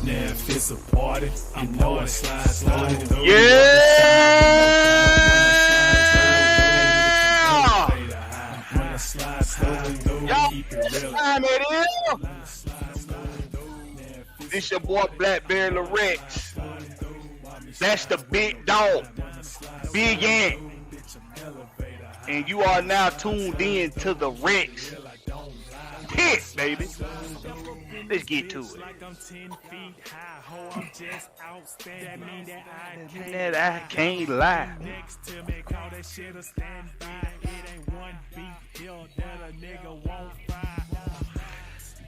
If it's a party, I know it slide through. Y'all, time it is. This your boy Blackberry Lorex. That's the big dog, Big Ant. And you are now tuned in to the Rex Pit, baby. Let's get to it. That I can't lie.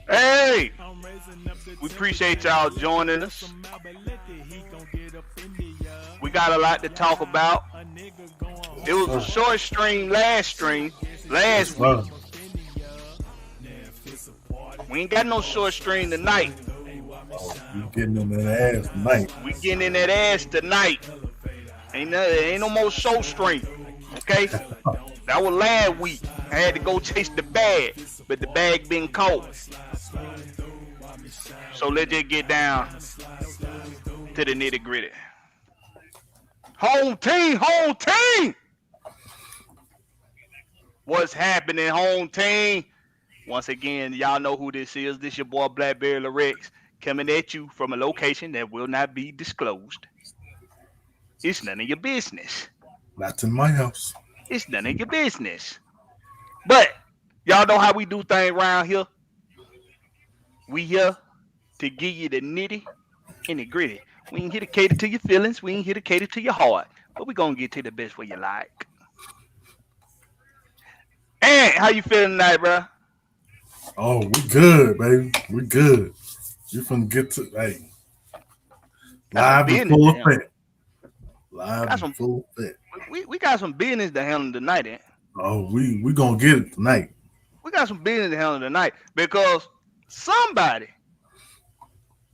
Hey, we appreciate y'all joining us. We got a lot to talk about. It was a short stream last week. We ain't got no short stream tonight. Oh, we getting in that ass tonight. We getting in that ass tonight. Ain't no more show stream. Okay? That was last week. I had to go chase the bag, but the bag been caught. So let's just get down to the nitty gritty. Home team! What's happening, home team? Once again, y'all know who this is. This your boy Blackberry Lorex coming at you from a location that will not be disclosed. It's none of your business. Not in my house. It's none of your business. But y'all know how we do things around here. We here to give you the nitty and the gritty. We ain't here to cater to your feelings. We ain't here to cater to your heart. But we gonna get to the best way you like. And how you feeling tonight, bro? Oh, we good, baby. We good. You finna get to live and full effect. Live and full effect. We got some business to handle tonight, eh? Oh, we gonna get it tonight. We got some business to handle tonight because somebody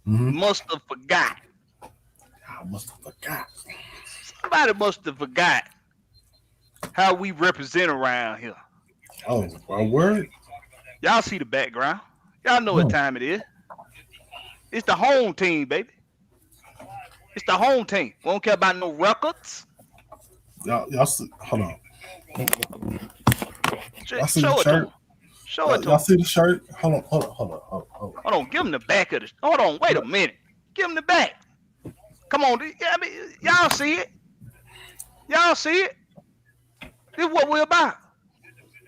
must have forgot. I must have forgot. Somebody must have forgot how we represent around here. Oh, my word. Y'all see the background. Y'all know what time it is. It's the home team, baby. It's the home team. We don't care about no records. Y'all see, hold on. Y'all see Show the it shirt? to them. Show it to Y'all them. see the shirt? Hold on. Hold on. Give them the back of the. Hold on. Wait a minute. Give them the back. Come on. I mean, y'all see it. Y'all see it. This is what we're about.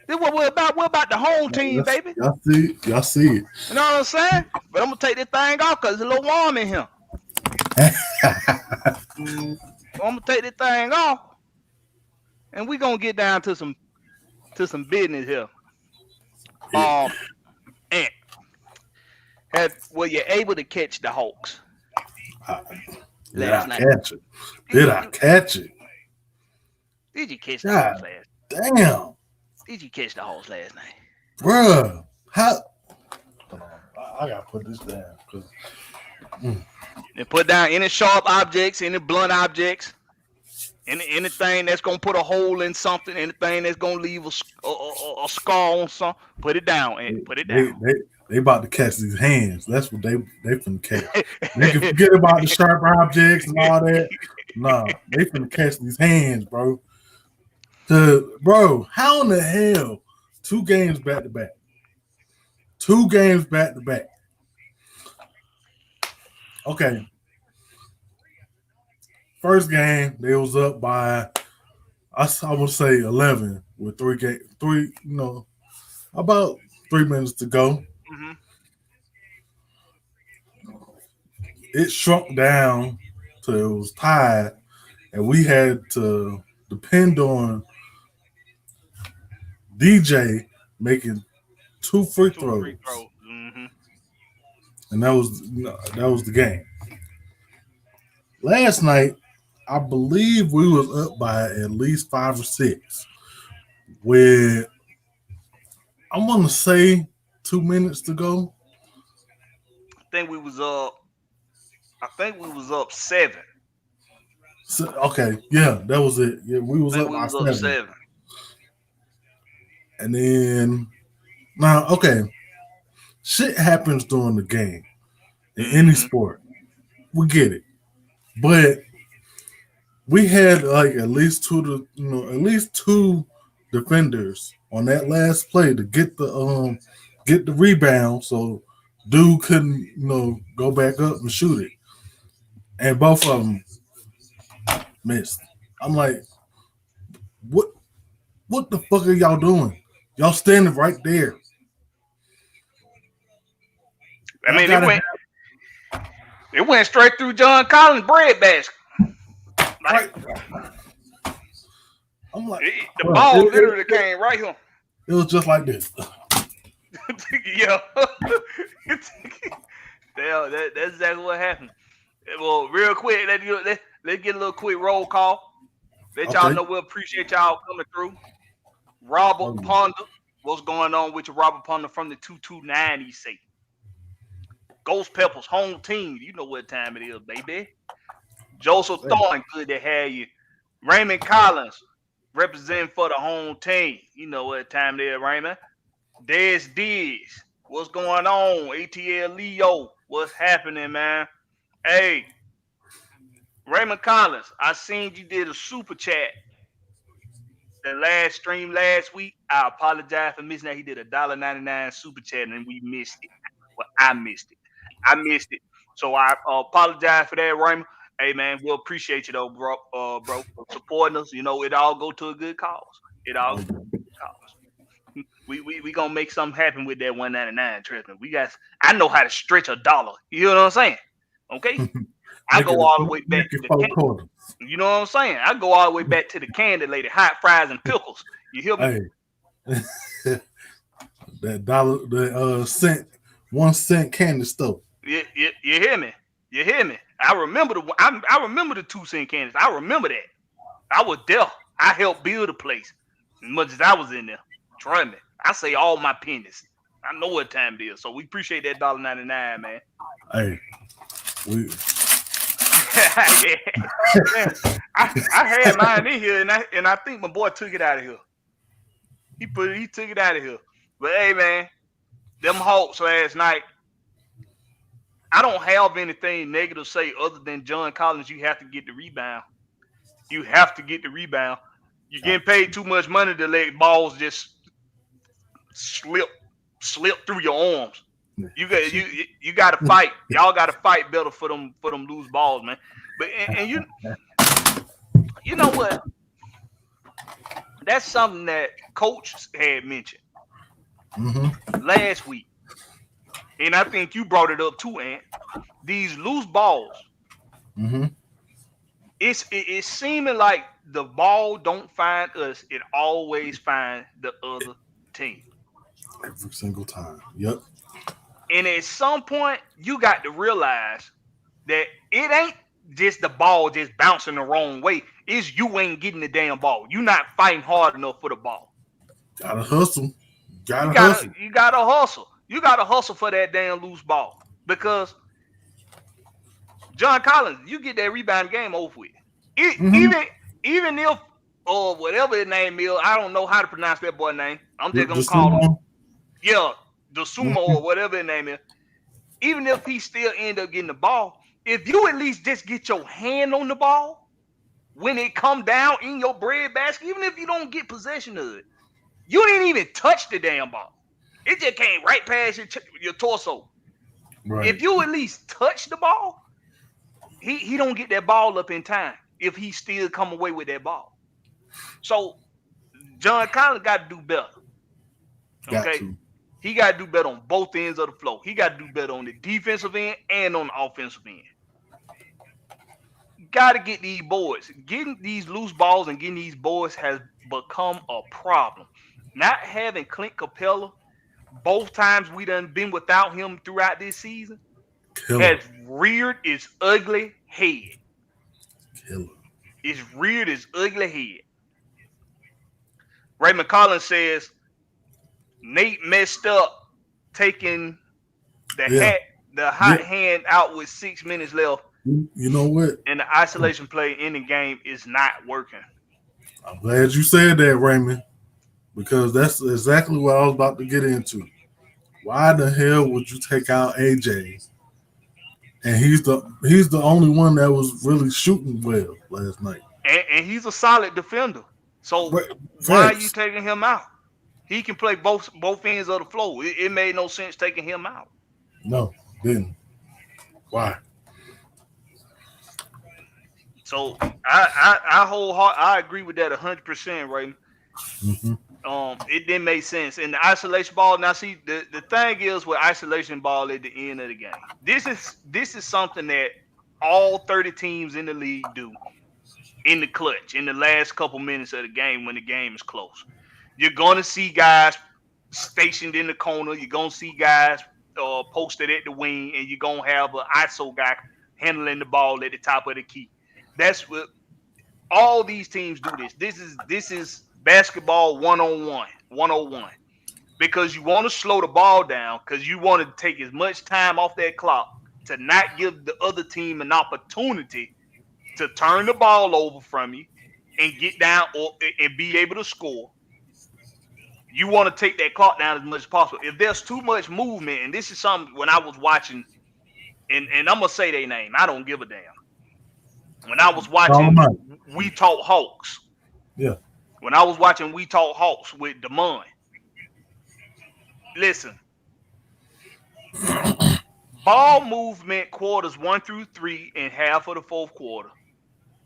This is what we're about. We're about the home team, baby. Y'all see it. Y'all see it. You know what I'm saying? But I'm going to take this thing off because it's a little warm in here. I'm going to take this thing off. And we're going to get down to some business here. And were you able to catch the Hawks? Did I catch it? Did I catch it? Did you catch the Hawks last night? Damn. Did you catch the Hawks last night? Bruh. How? Hold on. I got to put this down. And put down any sharp objects, any blunt objects, anything that's going to put a hole in something, anything that's going to leave a scar on something, put it down and put it down. They about to catch these hands. That's what they finna catch. They can forget about the sharp objects and all that. Nah, they finna catch these hands, bro. Bro, how in the hell 2 games back to back? 2 games back to back. Okay. First game, they was up by I would say 11 with about 3 minutes to go. Mm-hmm. It shrunk down till it was tied, and we had to depend on DJ making 2 free throws. Mm-hmm. and that was the game. Last night, I believe we was up by at least 5 or 6. With I'm gonna say 2 minutes to go. I think we was up. I think we was up 7. So, okay, yeah, that was it. Yeah, we I was think up we by was up 7, 7. and then now, okay, shit happens during the game in any Mm-hmm. sport. We get it, but we had like at least two defenders on that last play to get the rebound, so dude couldn't go back up and shoot it, and both of them missed. I'm like, what what the fuck are y'all doing? Y'all standing right there. I Y'all mean, gotta have it went straight through John Collins' bread basket. right. Like I'm like, the bro, ball literally came right here. it was just like this. Yeah. Damn, that's exactly what happened. Well, real quick, let's get a little quick roll call. Let y'all Okay. know we appreciate y'all coming through. Robert Oh, Ponder, what's going on with you, Robert Ponder from the 229? He say, Ghost Peppers, home team. You know what time it is, baby. Joseph hey, Thornton, good to have you. Raymond Collins, representing for the home team. You know what time it is, Raymond. Des Diz, what's going on? ATL Leo, what's happening, man? Hey, Raymond Collins, I seen you did a super chat the last stream last week. I apologize for missing that. He did a $1.99 super chat and we missed it. Well, I missed it. I missed it. So I apologize for that, Raymond. Hey man, we'll appreciate you though, bro, for supporting us. You know, it all go to a good cause. It all oh, go to a good cause. We gonna make something happen with that 199. Trust me. I know how to stretch a dollar. You know what I'm saying? Okay. I make go it all the way back make it to the 4 quarters. you know what I'm saying? I go all the way back to the candy lady, hot fries and pickles. You hear me? Hey, that dollar, the cent, 1 cent candy store. You hear me? You hear me? I remember I remember the 2 cent candies. I remember that. I was there. I helped build the place as much as I was in there. Trust me. I say all my pennies. I know what time it is. So we appreciate that $1.99, man. Hey, we Yeah. Man, I had mine in here and I think my boy took it out of here. He took it out of here. But hey man, them Hawks last night, I don't have anything negative to say other than John Collins, you have to get the rebound. You have to get the rebound. You're getting paid too much money to let balls just slip through your arms. You got to fight. Y'all got to fight better for them loose balls, man. But and you know what? That's something that coach had mentioned hmm last week, and I think you brought it up too, Ant. These loose balls, hmm it's seeming like the ball don't find us; it always find the other team. every single time. Yep. And at some point, you got to realize that it ain't just the ball just bouncing the wrong way. It's you ain't getting the damn ball. You not fighting hard enough for the ball. Gotta hustle. You Gotta gotta hustle. you gotta hustle. You gotta hustle for that damn loose ball. Because John Collins, you get that rebound game over with. It, hmm even if or whatever his name is, I don't know how to pronounce that boy name. I'm just The gonna call him sumo. yeah, the sumo hmm or whatever his name is. Even if he still end up getting the ball, if you at least just get your hand on the ball when it come down in your bread basket, even if you don't get possession of it, you didn't even touch the damn ball. It just came right past your torso. Right. If you at least touch the ball, he don't get that ball up in time if he still come away with that ball. So John Collins got to do better. Got Okay. to. He got to do better on both ends of the floor. He got to do better on the defensive end and on the offensive end. Got to get these boards. Getting these loose balls and getting these boards has become a problem. Not having Clint Capella, both times we done been without him throughout this season, Killer. has reared its ugly head. Killer. It's reared its ugly head. Raymond Collins says Nate messed up taking Yeah. the hot Yeah. hand out with 6 minutes left, You know what? and the isolation play in the game is not working. I'm glad you said that, Raymond, because that's exactly what I was about to get into. Why the hell would you take out AJ? And he's the only one that was really shooting well last night. And he's a solid defender. So But why are you facts. taking him out? He can play both ends of the floor. It made no sense taking him out. No, didn't. Why? So I agree with that 100%, Raymond. Mm-hmm. It didn't make sense. And the isolation ball. Now, see, the thing is with isolation ball at the end of the game. This is something that all 30 teams in the league do in the clutch, in the last couple minutes of the game when the game is close. You're gonna see guys stationed in the corner. You're gonna see guys posted at the wing, and you're gonna have an ISO guy handling the ball at the top of the key. That's what all these teams do. This is basketball 101, because you want to slow the ball down because you want to take as much time off that clock to not give the other team an opportunity to turn the ball over from you and get down and be able to score. You want to take that clock down as much as possible. If there's too much movement, and this is something when I was watching, and I'm gonna say their name, I don't give a damn. When I was watching We Talk Hawks, Yeah. When I was watching We Talk Hawks with Damon, listen, ball movement quarters 1 through 3 and half of the fourth quarter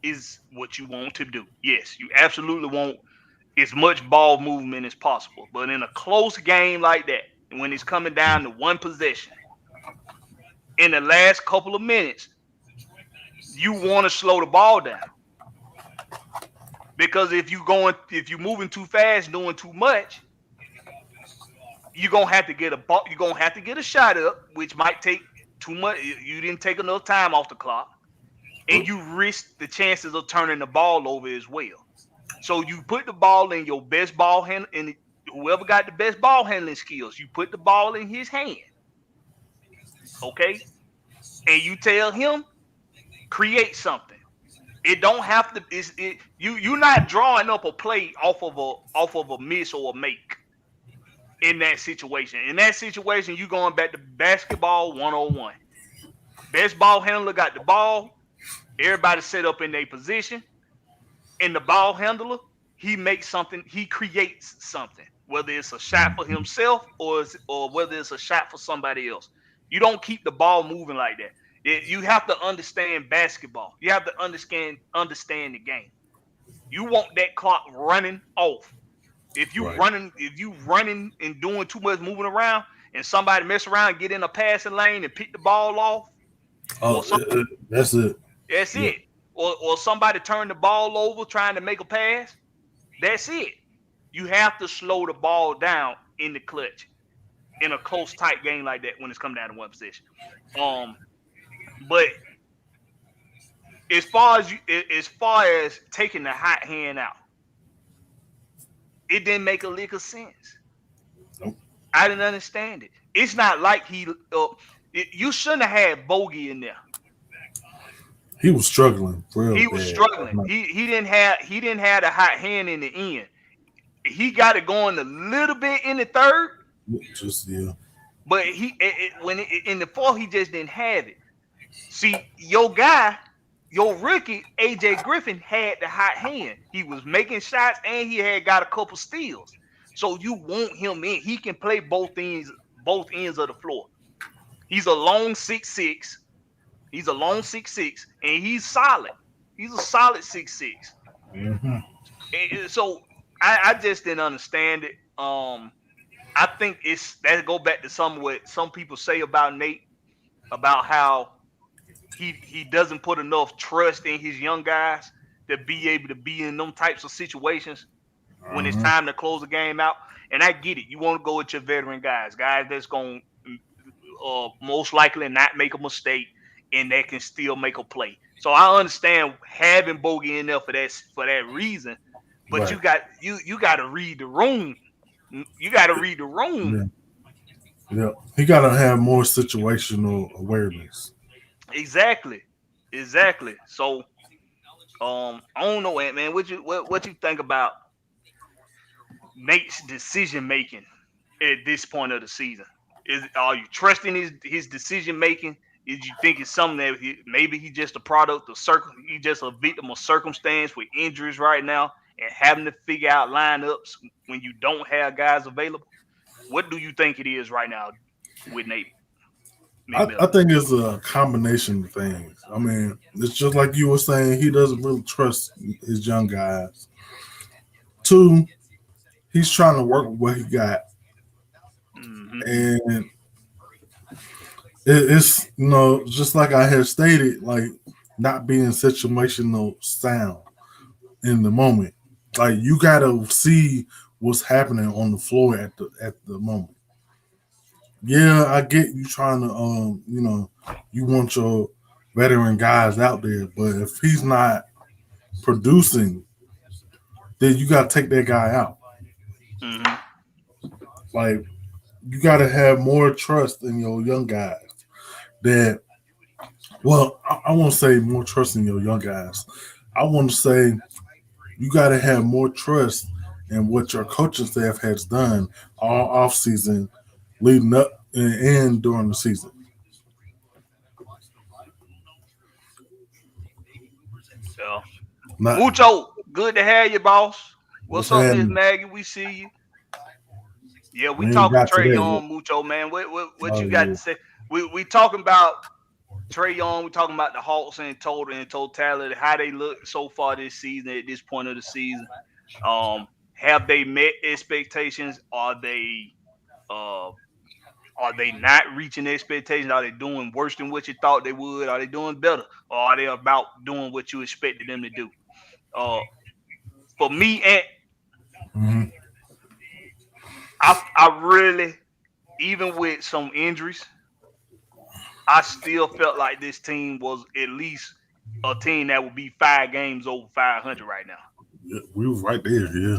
is what you want to do. Yes, you absolutely want as much ball movement as possible. But in a close game like that, when it's coming down to one possession, in the last couple of minutes, you want to slow the ball down. Because if you're moving too fast, doing too much, you're gonna have to get a shot up, which might take too much. You didn't take enough time off the clock, and you risk the chances of turning the ball over as well. So you put the ball in your best ball hand, and whoever got the best ball handling skills, you put the ball in his hand, okay? And you tell him, create something. It don't have to. You're not drawing up a play off of a miss or a make. In that situation, you're going back to basketball 101. Best ball handler got the ball. Everybody set up in their position. And the ball handler, he makes something. He creates something. Whether it's a shot for himself or whether it's a shot for somebody else. You don't keep the ball moving like that. You have to understand basketball. You have to understand the game. You want that clock running off. If you running and doing too much moving around, and somebody mess around, get in a passing lane and pick the ball off. That's it. That's it. Or somebody turn the ball over trying to make a pass. That's it. You have to slow the ball down in the clutch in a close, tight game like that when it's come down to one position. But as far as taking the hot hand out, it didn't make a lick of sense. Nope. I didn't understand it. It's not like you shouldn't have had Bogey in there. He was struggling. He was struggling. He didn't have the hot hand in the end. He got it going a little bit in the third. But in the fourth, he just didn't have it. See, your rookie, AJ Griffin, had the hot hand. He was making shots and he had got a couple steals. So you want him in. He can play both ends of the floor. He's a long 6'6". And he's solid. He's a solid 6'6". Mm-hmm. And so I just didn't understand it. I think that go back to what some people say about Nate, about how he doesn't put enough trust in his young guys to be able to be in them types of situations when it's time to close the game out. And I get it. You want to go with your veteran guys that's going to most likely not make a mistake, and that can still make a play. So I understand having Bogey in there for that reason, but Right. you got to read the room. You got to read the room. Yeah. Yeah. He got to have more situational awareness. Exactly, exactly. So I don't know, man. What you think about Nate's decision making at this point of the season? Are you trusting his decision making? Is you think it's something that maybe he just a product of he just a victim of circumstance with injuries right now and having to figure out lineups when you don't have guys available? What do you think it is right now with Nate I McMillan? think it's a combination of things. I mean, it's just like you were saying, he doesn't really trust his young guys. Two, he's trying to work with what he got. Mm-hmm. And it's, just like I had stated, like not being situational sound in the moment. Like you gotta see what's happening on the floor at the moment. Yeah, I get you trying to you want your veteran guys out there, but if he's not producing, then you gotta take that guy out. Mm-hmm. Like you gotta have more trust in your young guys. That I won't say more trust in your young guys. I want to say you gotta have more trust in what your coaching staff has done all off season, leading up and during the season. Yeah. Not Mucho, good to have you, boss. what's What's up, Miss happening. Maggie? We see you. Yeah, we We ain't talking got to Trae that yet. Young, Mucho, man. What Oh you got yeah. to say? We talking about Trae Young. We talking about the Hawks in totality, how they look so far this season at this point of the season. Have they met expectations? Uh are they not reaching expectations? Are they doing worse than what you thought they would? Are they doing better? Or are they about doing what you expected them to do? Uh for me, and Hmm. I really, even with some injuries, I still felt like this team was at least a team that would be 5 games over 500 right now. Yeah, we was right there. Yeah.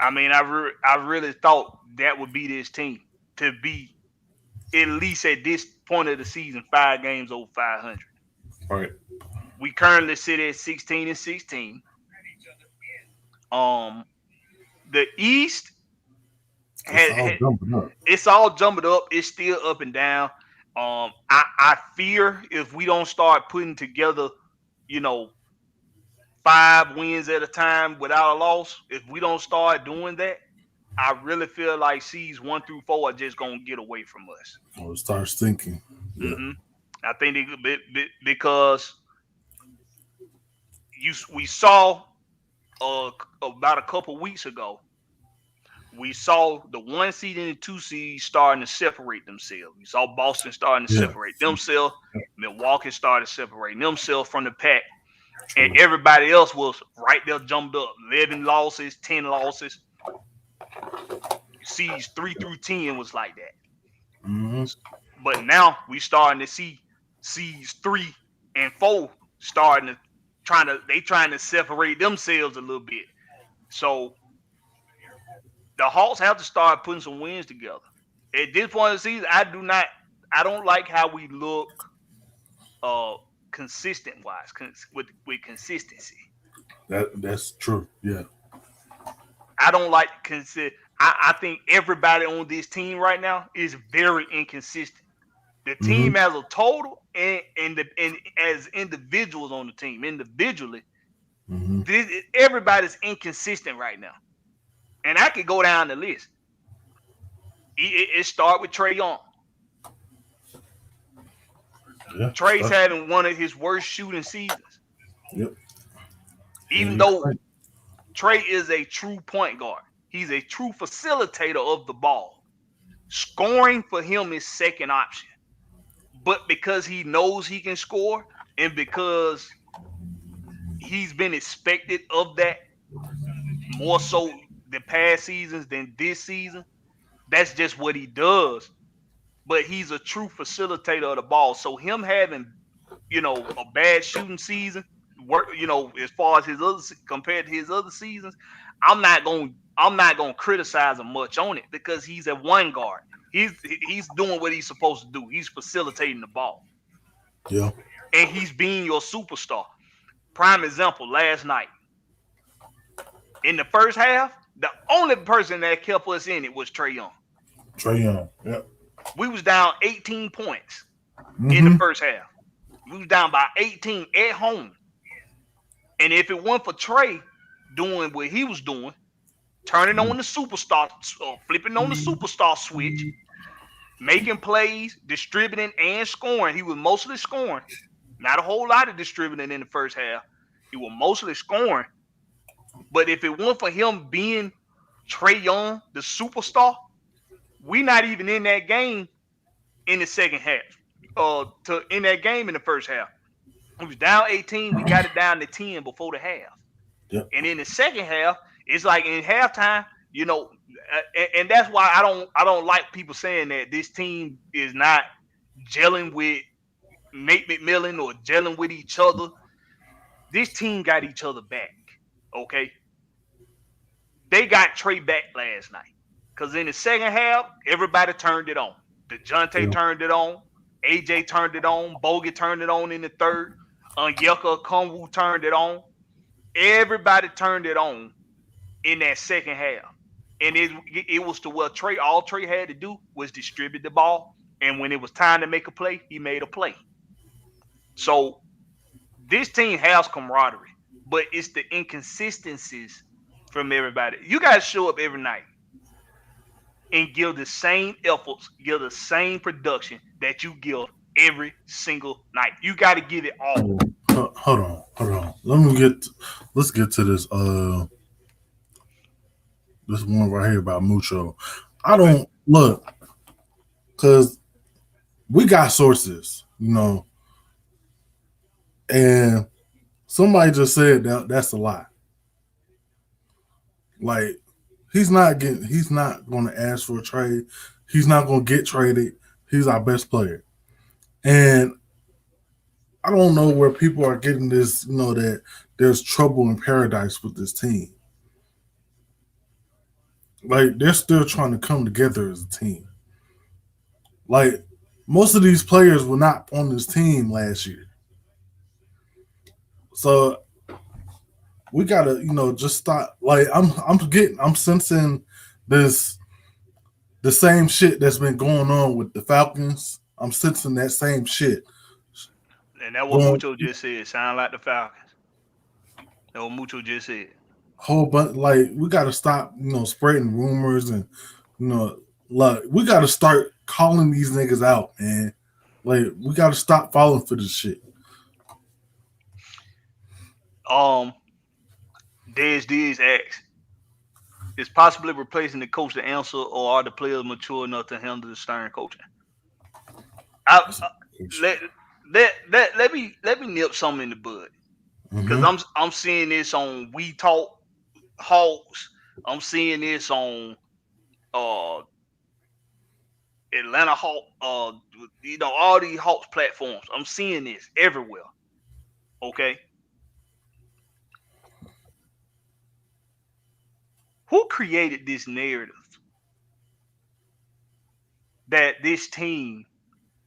I mean, I really thought that would be this team to be at least at this point of the season 5 games over 500. All right. We currently sit at 16-16. Um, the East It's all had jumping up. it's all jumbled up. It's still up and down. I fear if we don't start putting together, you know, 5 wins at a time without a loss, if we don't start doing that, I really feel like C's 1 through 4 are just gonna get away from us. Oh, it starts thinking. Yeah. Hmm I think because we saw about a couple weeks ago, we saw the 1 seed and the 2 seed starting to separate themselves. We saw Boston starting to Yeah. separate themselves. Milwaukee started separating themselves from the pack. And True. everybody else was right there jumped up. 11 losses, 10 losses. Seeds 3 through 10 was like that. Hmm. But now we starting to see seeds 3 and 4 starting to trying to separate themselves a little bit. So the Hawks have to start putting some wins together. At this point of the season, I don't like how we look consistent wise with consistency. That's true. Yeah. I don't like I think everybody on this team right now is very inconsistent. The Hmm. team as a total and as individuals on the team individually, Hmm. everybody's inconsistent right now. And I could go down the list. It start with Trae Young. Yeah. Trae's having one of his worst shooting seasons. Yep. Even And you're though right. Trae is a true point guard, he's a true facilitator of the ball. Scoring for him is second option. But because he knows he can score and because he's been expected of that more so the past seasons than this season, That's just what he does. But he's a true facilitator of the ball. So him having, a bad shooting season, as far as his other compared to his other seasons, I'm not gonna criticize him much on it because he's a one guard. He's doing what he's supposed to do. He's facilitating the ball. Yeah. And he's being your superstar. Prime example, last night. In the first half, the only person that kept us in it was Trae Young. Trae Young. Yep. We was down 18 points in the Mm-hmm. first half. We was down by 18 at home. And if it weren't for Trae doing what he was doing, turning on the superstar, flipping on the superstar switch, making plays, distributing, and scoring. He was mostly scoring. Not a whole lot of distributing in the first half. He was mostly scoring. But if it weren't for him being Trae Young, the superstar, we not even in that game in the second half. In that game in the first half. We was down 18. We got it down to 10 before the half. Yep. And in the second half, it's like in halftime, and that's why I don't like people saying that this team is not gelling with Nate McMillan or gelling with each other. This team got each other back. Okay. They got Trae back last night. Because in the second half, everybody turned it on. DeJounte turned it on. AJ turned it on. Bogut turned it on in the third. Onyeka Okongwu turned it on. Everybody turned it on in that second half. And it was to where all Trae had to do was distribute the ball. And when it was time to make a play, he made a play. So this team has camaraderie, but it's the inconsistencies from everybody. You guys show up every night and give the same efforts, give the same production that you give every single night. You got to give it all. Hold on. Let's get to this. This one right here about Mucho. I don't look because we got sources, and somebody just said that's a lie. Like he's not going to ask for a trade. He's not going to get traded. He's our best player, and I don't know where people are getting this. That there's trouble in paradise with this team. Like they're still trying to come together as a team. Like most of these players were not on this team last year, so we gotta just stop. Like I'm sensing this the same shit that's been going on with the Falcons. I'm sensing that same shit. And that's what Mucho just said. Sound like the Falcons. That's what Mucho just said. Whole bunch, like we got to stop, spreading rumors and, like we got to start calling these niggas out, man. Like we got to stop falling for this shit. Dez asks, is possibly replacing the coach the answer, or are the players mature enough to handle the stern coaching? Let me nip something in the bud, because I'm seeing this on We Talk Hawks. I'm seeing this on Atlanta Hawk, all these Hawks platforms. I'm seeing this everywhere. Okay. Who created this narrative that this team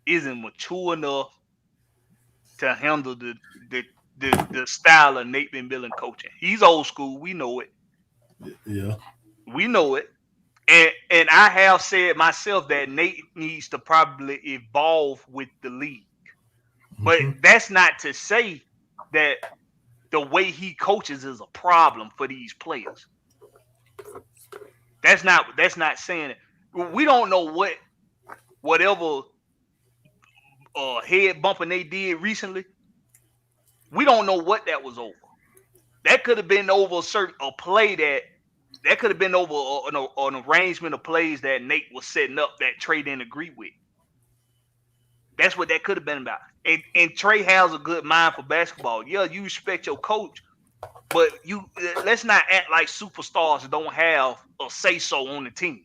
isn't mature enough to handle the style of Nate McMillan coaching? He's old school. We know it. Yeah. We know it. And I have said myself that Nate needs to probably evolve with the league. But that's not to say that the way he coaches is a problem for these players. That's not saying it. We don't know whatever head bumping they did recently. We don't know what that was over. That could have been over a play that could have been over an arrangement of plays that Nate was setting up that Trae didn't agree with. That's what that could have been about. And Trae has a good mind for basketball. Yeah, you respect your coach, but let's not act like superstars don't have a say-so on the team.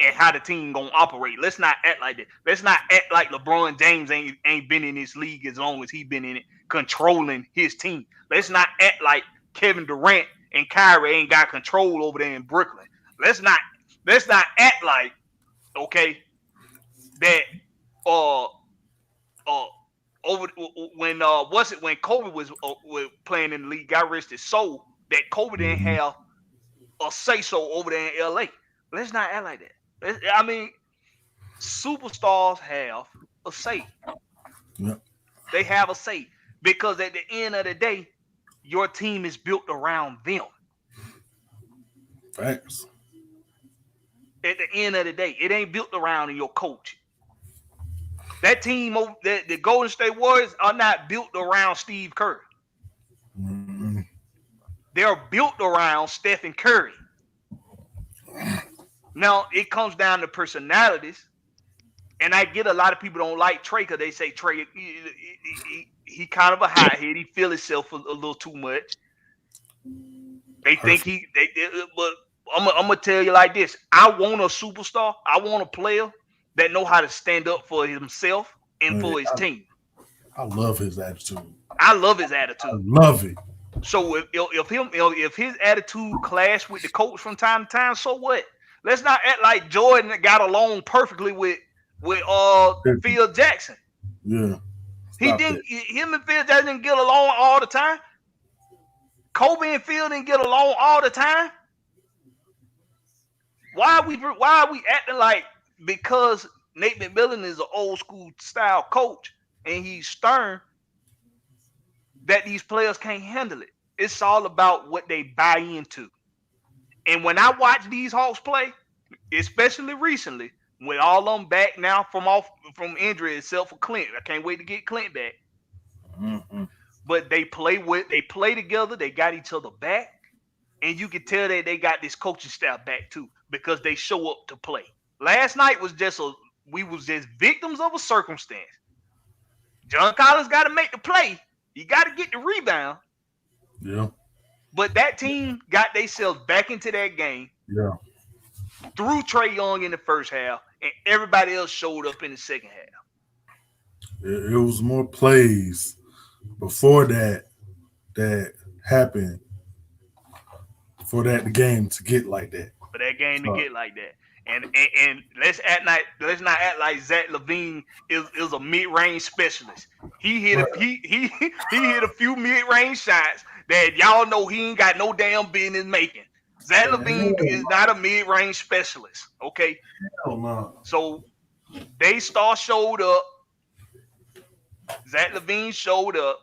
and how the team gonna operate. Let's not act like that. Let's not act like LeBron James ain't been in this league as long as he been in it, controlling his team. Let's not act like Kevin Durant and Kyrie ain't got control over there in Brooklyn. Let's not act like, okay, that over when when Kobe was playing in the league, got rest his soul, that Kobe didn't have a say so over there in LA. Let's not act like that. I mean, superstars have a say. Yep. They have a say because at the end of the day, your team is built around them. Facts. At the end of the day, it ain't built around your coach. That team, the Golden State Warriors, are not built around Steve Kerr. Mm-hmm. They're built around Stephen Curry. Now, it comes down to personalities. And I get a lot of people don't like Trae because they say Trae, he kind of a hothead. He feel himself a little too much. They think but I'm going to tell you like this. I want a superstar. I want a player that know how to stand up for himself and for his team. I love his attitude. I love his attitude. I love it. So if his attitude clash with the coach from time to time, so what? Let's not act like Jordan got along perfectly with Phil Jackson. Yeah. Him and Phil Jackson didn't get along all the time. Kobe and Phil didn't get along all the time. Why are we acting like because Nate McMillan is an old school style coach and he's stern that these players can't handle it? It's all about what they buy into. And when I watch these Hawks play, especially recently, with all of them back now from injury, except for Clint, I can't wait to get Clint back. Mm-hmm. But they play together. They got each other back, and you can tell that they got this coaching staff back too because they show up to play. Last night was we was just victims of a circumstance. John Collins got to make the play. He got to get the rebound. Yeah. But that team got themselves back into that game. Yeah. Threw Trae Young in the first half, and everybody else showed up in the second half. It was more plays before that happened for that game to get like that. For that game to get like that. And let's not act like Zach LaVine is a mid-range specialist. He hit a few mid-range shots that y'all know he ain't got no damn business making. Zach LaVine is not a mid-range specialist. Okay. Hell no. So Daystar showed up. Zach LaVine showed up.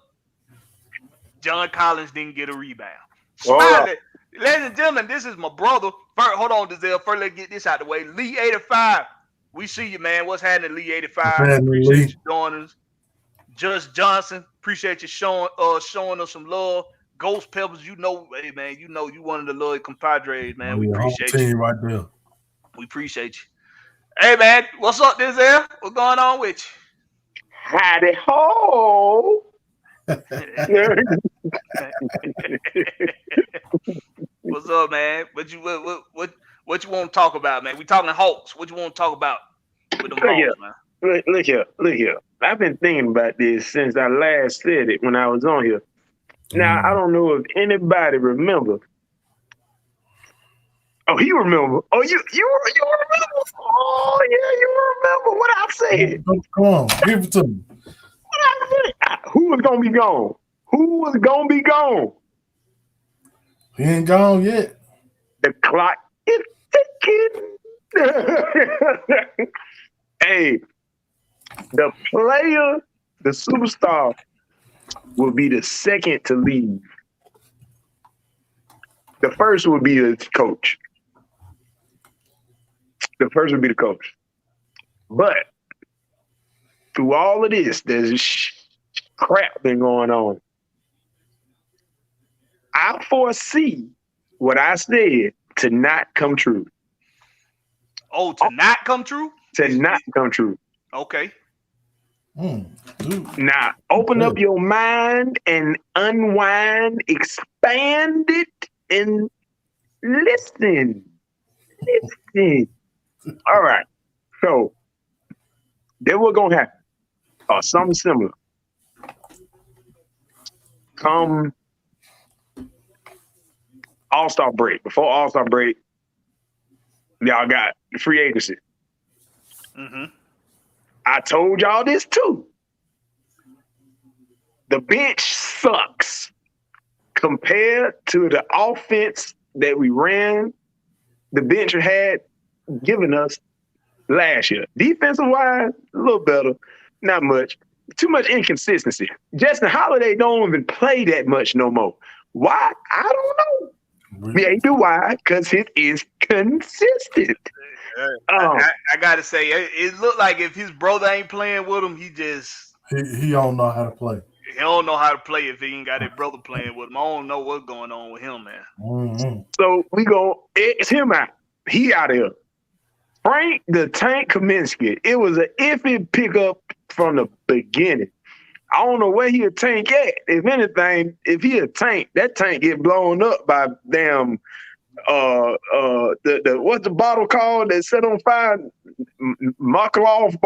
John Collins didn't get a rebound. Smiley, ladies and gentlemen, this is my brother. Hold on, Dizelle. First, let's get this out of the way. Lee 85. We see you, man. What's happening, Lee 85? Appreciate you joining us. Just Johnson, appreciate you showing us some love. Ghost Peppers, hey man, you one of the loyal compadres, man. We appreciate you. Right there. We appreciate you. Hey man, what's up, Dizelle? What's going on with you? Howdy ho. What's up, man? What you want to talk about, man? We talking Hawks. What you want to talk about with them Hawks, man? Look here. I've been thinking about this since I last said it when I was on here. Now, I don't know if anybody remember. Oh, you remember. Oh, you remember. Oh, yeah, you remember what I said. Come on, give it to me. What I said. Who was going to be gone? Who was going to be gone? He ain't gone yet. The clock is ticking. Hey, the player, the superstar, will be the second to leave. The first will be the coach. The first will be the coach. But through all of this, there's crap been going on. I foresee what I said to not come true. Oh, to not come true? To not come true. Okay. Now, open up your mind and unwind, expand it, and listen. Listen. All right. So then what's gonna happen? Or something similar. Come All-Star break. Before All-Star break, y'all got the free agency. Mm-hmm. I told y'all this too. The bench sucks compared to the offense that we ran. The bench had given us last year. Defensive wise, a little better, not much. Too much inconsistency. Justin Holiday don't even play that much no more. Why? I don't know. Maybe why? Because it is consistent. I gotta say, it looked like if his brother ain't playing with him, he don't know how to play. He don't know how to play if he ain't got his brother playing with him. I don't know what's going on with him, man. Mm-hmm. So it's him out. He out of here. Frank the Tank Kaminsky. It was an iffy pickup from the beginning. I don't know where he a tank at. If anything, if he a tank, that tank get blown up by damn the what's the bottle called that set on fire? Makarov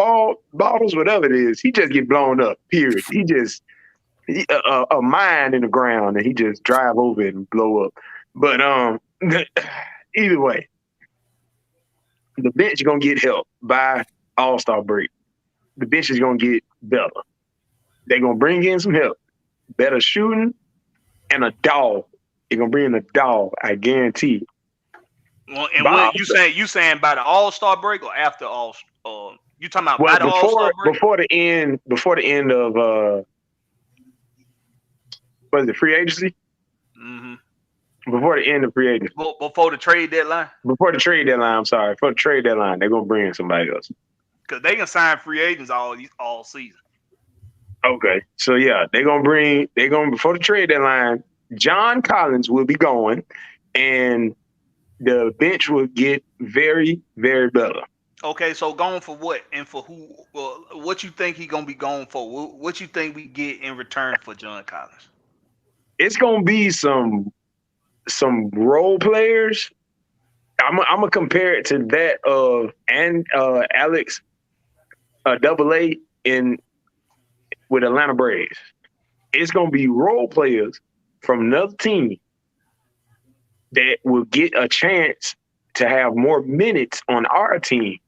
bottles, whatever it is. He just get blown up. Period. He just a mine in the ground and he just drive over it and blow up. But either way, the bench gonna get help by All-Star break. The bench is gonna get better. They're gonna bring in some help, better shooting, and a dog. They're gonna bring in a dog, I guarantee. Well, and what you saying by the All-Star break or after all? You talking about by the All-Star break? Before the end of what is it, free agency? Mm-hmm. Before the end of free agency. Before the trade deadline? Before the trade deadline, I'm sorry. Before the trade deadline, they're gonna bring in somebody else. Because they can sign free agents all season. Okay. So yeah, before the trade deadline, John Collins will be going and the bench will get very, very better. Okay, so going for what and for who? Well, what you think he gonna be going for? What you think we get in return for John Collins? It's gonna be some role players. I'm gonna compare it to that of Alex AA with Atlanta Braves. It's gonna be role players from another team that will get a chance to have more minutes on our team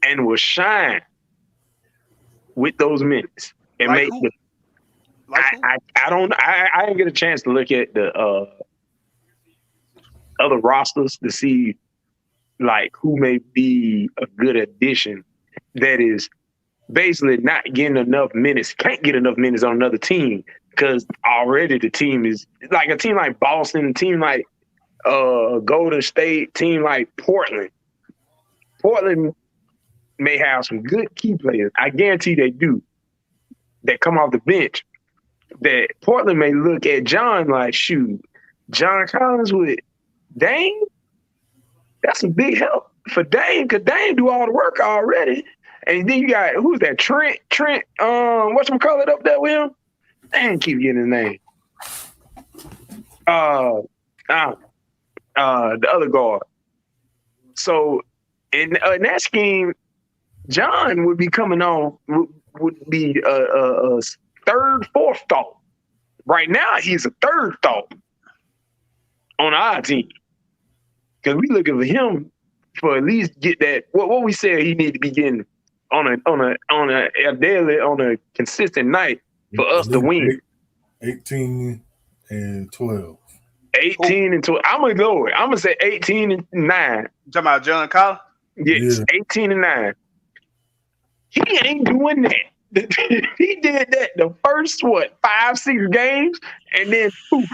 and will shine with those minutes and like make who? the. I didn't get a chance to look at the other rosters to see like who may be a good addition that is basically not getting enough minutes, can't get enough minutes on another team because already the team is like a team like Boston, a team like Golden State, team like Portland. Portland may have some good key players. I guarantee they do. That come off the bench. That Portland may look at John like, shoot, John Collins with Dame? That's a big help for Dame because Dame do all the work already. And then you got, who's that? Trent, whatchamacallit up there with him? Dang, keep getting his name. The other guard. So in that scheme, John would be coming on, would be a third, fourth thought. Right now, he's a third thought on our team. Because we looking for him for at least get that, what we said he need to be getting on a daily, on a consistent night for us to win. 18 and 12. 18 and 12. I'm going to go with it. I'm going to say 18 and 9. You talking about John Collins? Yes, yeah. 18 and 9. He ain't doing that. He did that the first, 5-6 games, and then poof.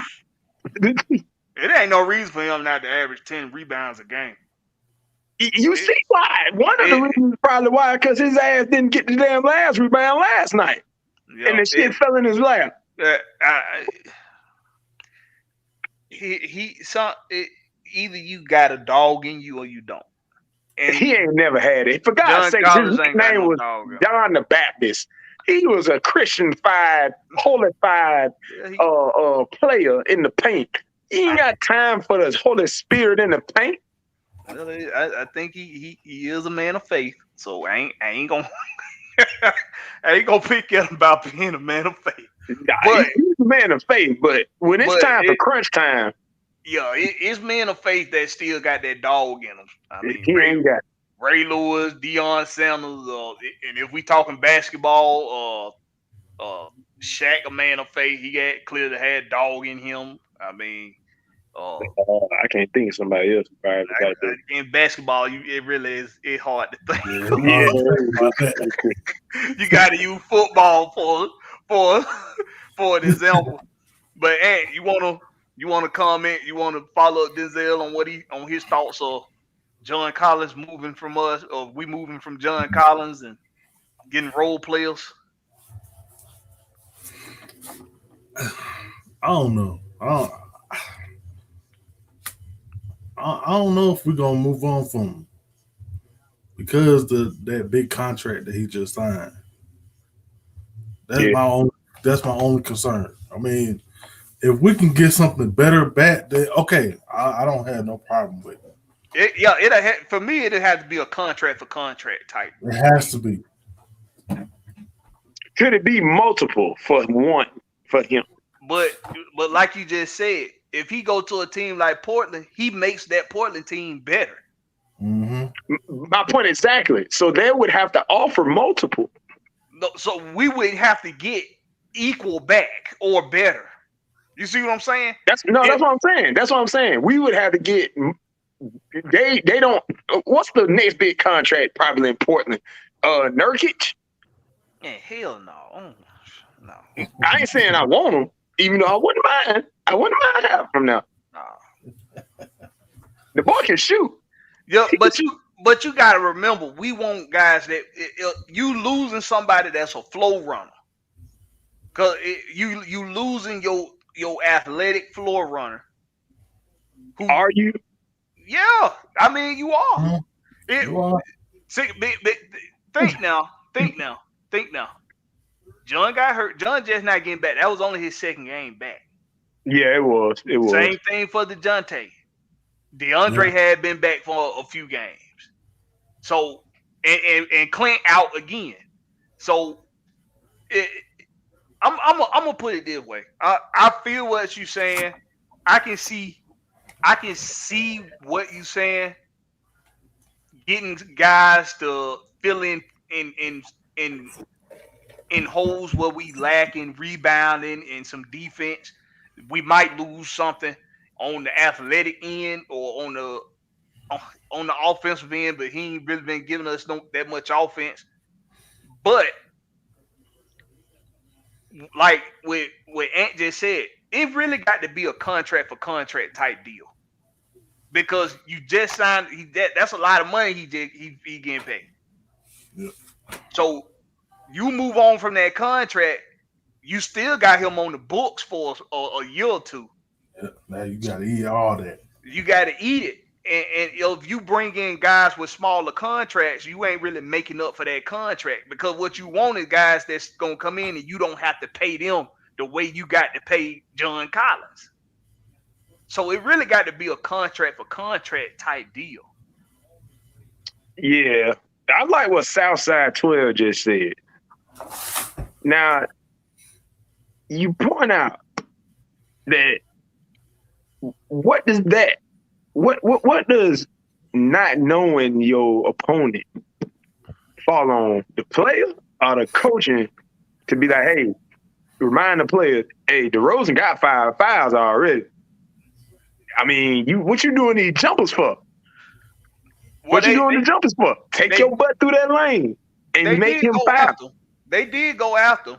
It ain't no reason for him not to average 10 rebounds a game. You see why? One of the reasons is probably why, because his ass didn't get the damn last rebound last night. And the shit fell in his lap. Either you got a dog in you or you don't. And he ain't never had it. For God's sake, his name was John the Baptist. He was a Christian-fied, holy-fied player in the paint. He ain't got time for the Holy Spirit in the paint. Well, I think he is a man of faith, so I ain't gonna I ain't gonna pick at him about being a man of faith. Nah, But he's a man of faith, but when it's time for it, crunch time, it's men of faith that still got that dog in them. I mean, he ain't got. Ray Lewis, Deion Sanders, and if we talking basketball, Shaq, a man of faith, he clearly had dog in him. I mean, I can't think of somebody else. Probably got that. in basketball, it really is hard to think. Yeah. You got to use football for for an example. But hey, you wanna comment? You wanna follow up Denzel on his thoughts of John Collins moving from us, or we moving from John Collins and getting role players? I don't know. I don't know if we're gonna move on from him because that big contract that he just signed. That's my only concern. I mean, if we can get something better back, then okay, I don't have no problem with it. For me, it had to be a contract for contract type. It has to be. Could it be multiple for one for him? But like you just said, if he go to a team like Portland, he makes that Portland team better. Mm-hmm. My point exactly. So they would have to offer multiple. So we would have to get equal back or better. You see what I'm saying? That's what I'm saying. That's what I'm saying. We would have to get. They don't. What's the next big contract? Probably in Portland. Nurkic. Yeah, hell no. No. I ain't saying I want him, even though I wouldn't mind. I wouldn't mind having him now. No. The boy can shoot. Yeah, but you gotta remember, we want guys that you losing somebody that's a flow runner, cause you losing your athletic floor runner. Are you? Yeah, I mean you are. Mm-hmm. You are. See, think now. John got hurt. John just not getting back. That was only his second game back. Yeah, it was. Same thing for DeJounte. DeAndre had been back for a few games. So and Clint out again. So I'm gonna put it this way. I feel what you're saying. I can see what you're saying. Getting guys to fill in holes where we lack in rebounding and some defense. We might lose something on the athletic end or on the offensive end, but he ain't really been giving us that much offense. But like what Ant just said, it really got to be a contract for contract type deal. Because you just signed that's a lot of money he getting paid. Yeah. So you move on from that contract, you still got him on the books for a year or two. Yeah. Now you gotta eat all that. You gotta eat it. And if you bring in guys with smaller contracts, you ain't really making up for that contract, because what you want is guys that's gonna come in and you don't have to pay them the way you got to pay John Collins. So it really got to be a contract for contract type deal. Yeah. I like what Southside 12 just said. Now, you point out that what does not knowing your opponent fall on the player or the coaching to be like, hey, remind the player, hey, DeRozan got 5 fouls already. I mean, what you doing these jumpers for? What you doing the jumpers for? Take your butt through that lane and make him foul. They did go after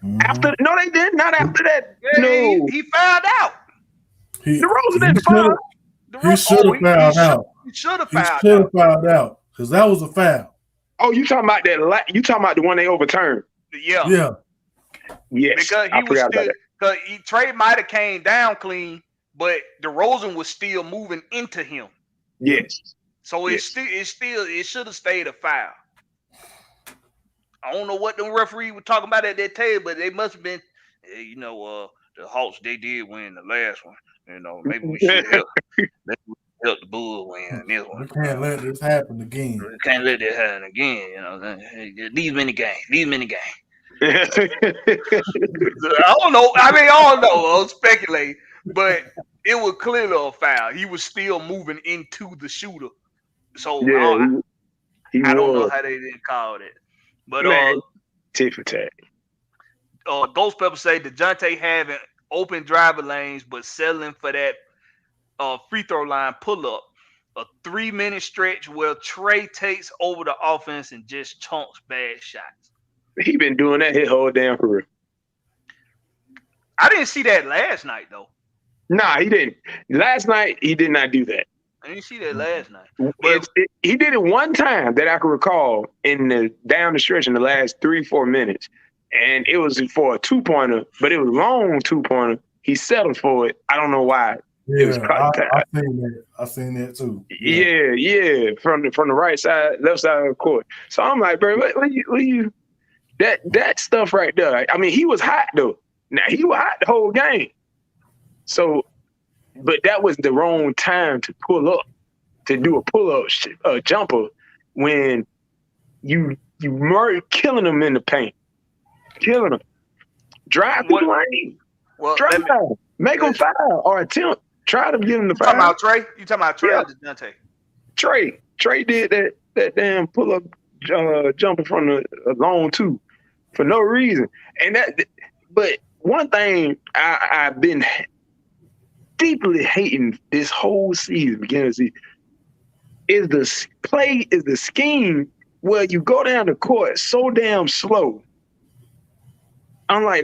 him. After no, they did not after that. Yeah, no, he fouled out. DeRozan didn't foul. He should have fouled out. He should have fouled out because that was a foul. Oh, you talking about that? You talking about the one they overturned? Yeah. Yeah. Yes. Because I forgot about that. Because Trae might have came down clean, but DeRozan was still moving into him. Yes. So it should have stayed a foul. I don't know what the referee was talking about at that table, but they must have been, the Hawks, they did win the last one. Maybe we should help the Bulls win this one. We can't let this happen again. We can't let this happen again. You know, these many games. I don't know. I don't know. I'll speculate, but it was clearly a foul. He was still moving into the shooter, so yeah, I don't know how they didn't call it. But tit for tat. Ghost Pepper say DeJounte having open driver lanes, but settling for that free throw line pull up. A 3-minute stretch where Trae takes over the offense and just chunks bad shots. He been doing that his whole damn career. I didn't see that last night though. Nah, he didn't. Last night he did not do that. I didn't see that last night. But He did it one time that I can recall in the down the stretch in the last 3-4 minutes, and it was for a 2-pointer, but it was long 2-pointer. He settled for it. I don't know why. Yeah, It was I seen that too. Yeah. From the right side, left side of the court. So I'm like, bro, what you that stuff right there. I mean, he was hot though. Now he was hot the whole game. So, but that was the wrong time to pull up, to do a pull up jumper when you killing them in the paint, killing them. Drive the lane. Well, drive, make them foul or attempt. Try to get him to foul. You talking about Trae or DeJounte? Trae did that damn pull up jumper from the long two for no reason. And but one thing I've been deeply hating this whole season, beginning of the season, is the scheme where you go down the court so damn slow. Unlike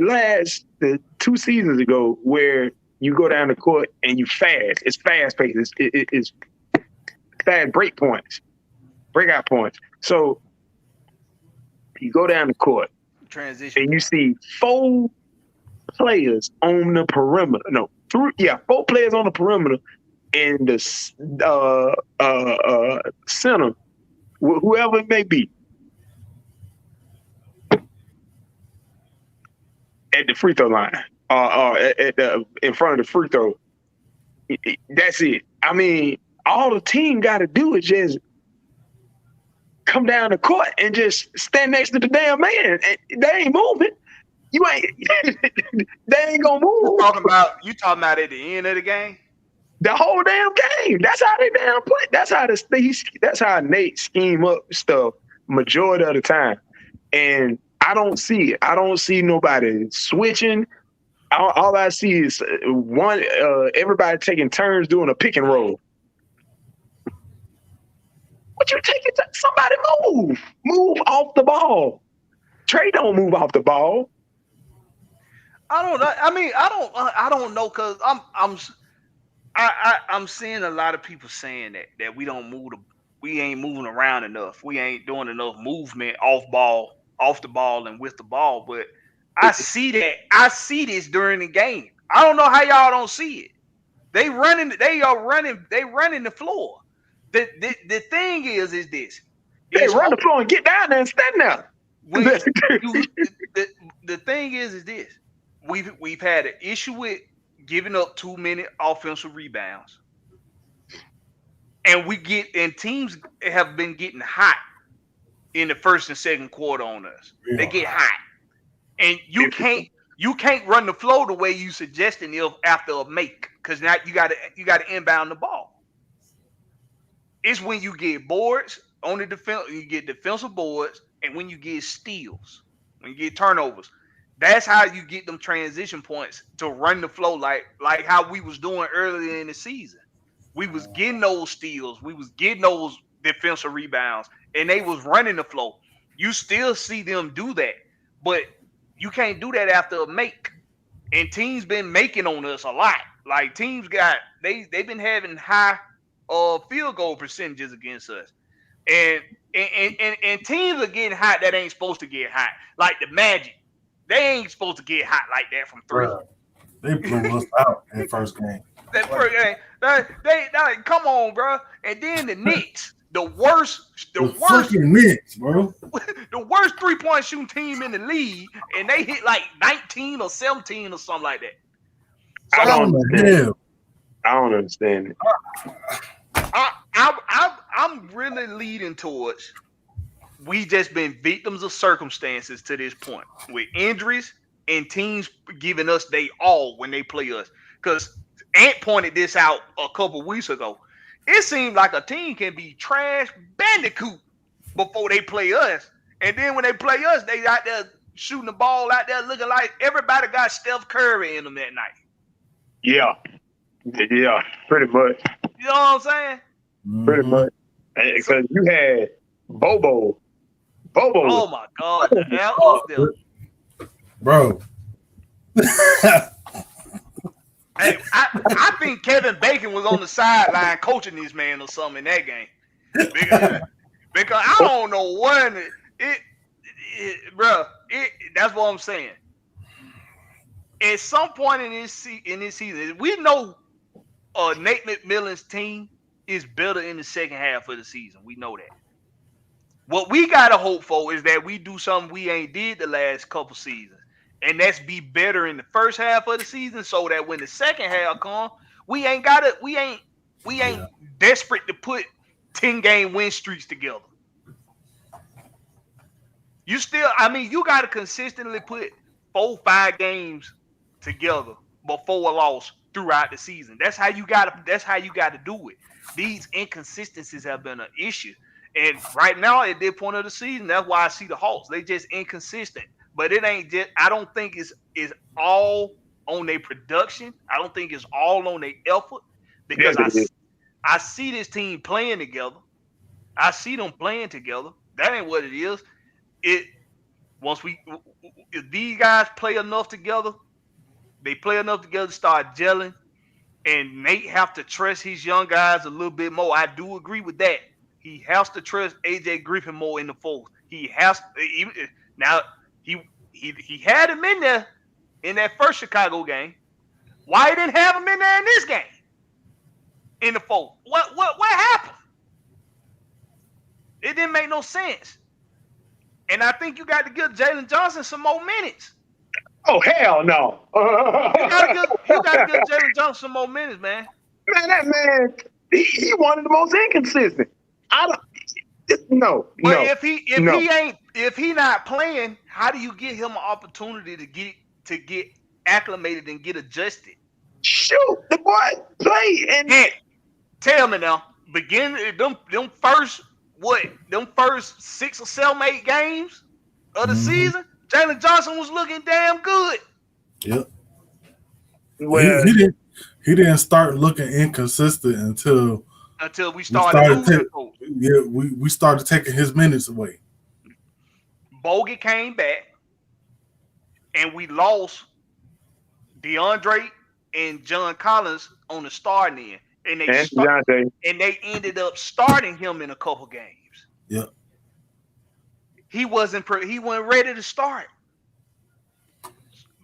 the 2 seasons ago where you go down the court and you fast. It's fast paced. It's fast breakout points. So you go down the court transition and you see 4 players on the perimeter. No, 4 players on the perimeter and the center, whoever it may be, at the free throw line. In front of the free throw. That's it. I mean, all the team got to do is just come down the court and just stand next to the damn man. And they ain't moving. They ain't gonna move. You talking about at the end of the game? The whole damn game. That's how they damn play. That's how Nate scheme up stuff majority of the time. And I don't see it. I don't see nobody switching. All I see is everybody taking turns doing a pick and roll. What you taking? Somebody move off the ball. Trae don't move off the ball. I don't know. I mean, I don't know because I'm seeing a lot of people saying that we don't move. We ain't moving around enough. We ain't doing enough movement off the ball, and with the ball, but. I see that. I see this during the game. I don't know how y'all don't see it. They running the floor. The thing is this. They run the floor and get down there and stand there. The thing is this. We've had an issue with giving up too many offensive rebounds. And teams have been getting hot in the first and second quarter on us. Yeah. They get hot. And you can't run the flow the way you suggesting after a make, because now you gotta inbound the ball. It's when you get boards on the defense, you get defensive boards, and when you get steals, when you get turnovers. That's how you get them transition points to run the flow like how we was doing earlier in the season. We was getting those steals, we was getting those defensive rebounds, and they was running the flow. You still see them do that, but you can't do that after a make. And teams been making on us a lot. Like teams they've been having high field goal percentages against us. And teams are getting hot that ain't supposed to get hot. Like the Magic. They ain't supposed to get hot like that from 3. They blew us out in the first game. That first game. They come on, bro. And then the Knicks. The worst fucking Knicks, bro. The worst 3-point shooting team in the league, and they hit like 19 or 17 or something like that. So I don't understand it. I'm really leading towards we just been victims of circumstances to this point with injuries and teams giving us they all when they play us. Because Ant pointed this out a couple weeks ago. It seems like a team can be trash bandicoot before they play us. And then when they play us, they out there shooting the ball out there looking like everybody got Steph Curry in them that night. Yeah, pretty much. You know what I'm saying? Pretty much. Because you had Bobo. Oh my God, the L up there. Bro. Hey, I think Kevin Bacon was on the sideline coaching this man or something in that game. Because I don't know what that's what I'm saying. At some point in this season, we know Nate McMillan's team is better in the second half of the season. We know that. What we gotta hope for is that we do something we ain't did the last couple seasons, and that's be better in the first half of the season, so that when the second half comes, we ain't desperate to put 10-game win streaks together. You gotta consistently put 4-5 games together before a loss throughout the season. That's how you gotta do it. These inconsistencies have been an issue. And right now, at this point of the season, that's why I see the Hawks. They just inconsistent. But it ain't just, I don't think it's all on their production. I don't think it's all on their effort. Because I see this team playing together. I see them playing together. That ain't what it is. If these guys play enough together, they play enough together to start gelling, and Nate have to trust his young guys a little bit more. I do agree with that. He has to trust AJ Griffin more in the fold. He has now. He had him in there in that first Chicago game. Why he didn't have him in there in this game? In the fold. What happened? It didn't make no sense. And I think you got to give Jalen Johnson some more minutes. Oh, hell no. You got to give Jalen Johnson some more minutes, man. Man, that man, he one of the most inconsistent. If he not playing, how do you give him an opportunity to get acclimated and get adjusted? Shoot, the boy play and tell me now. Them first 6 or 7, 8 games of the season, Jalen Johnson was looking damn good. Yep. Well, he didn't start looking inconsistent until we started losing. We started taking his minutes away. Bogut came back, and we lost DeAndre and John Collins on the starting end. And they ended up starting him in a couple games. Yep. He wasn't ready to start.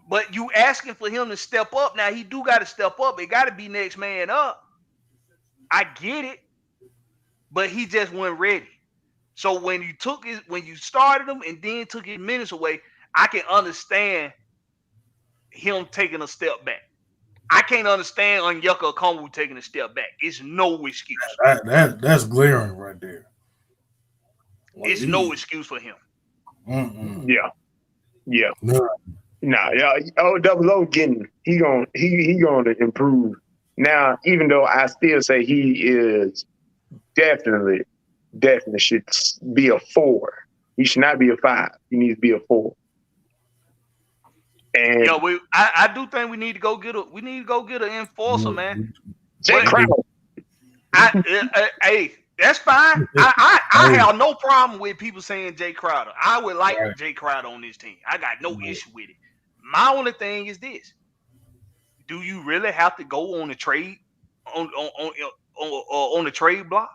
But you asking for him to step up. Now he do got to step up. It got to be next man up. I get it. But he just wasn't ready. So when you started him and then took his minutes away, I can understand him taking a step back. I can't understand Onyeka Okongwu taking a step back. It's no excuse. That's glaring right there. It's no excuse for him. Mm-mm. Yeah. No. Nah, O he gonna improve. Now, even though I still say he is definitely should be a 4. He should not be a 5. He needs to be a 4. And I do think we need to go get an enforcer, man. Jay Crowder. Hey, that's fine. I have no problem with people saying Jay Crowder. I would like Jay Crowder on this team. I got no issue with it. My only thing is this: do you really have to go on the trade on the trade block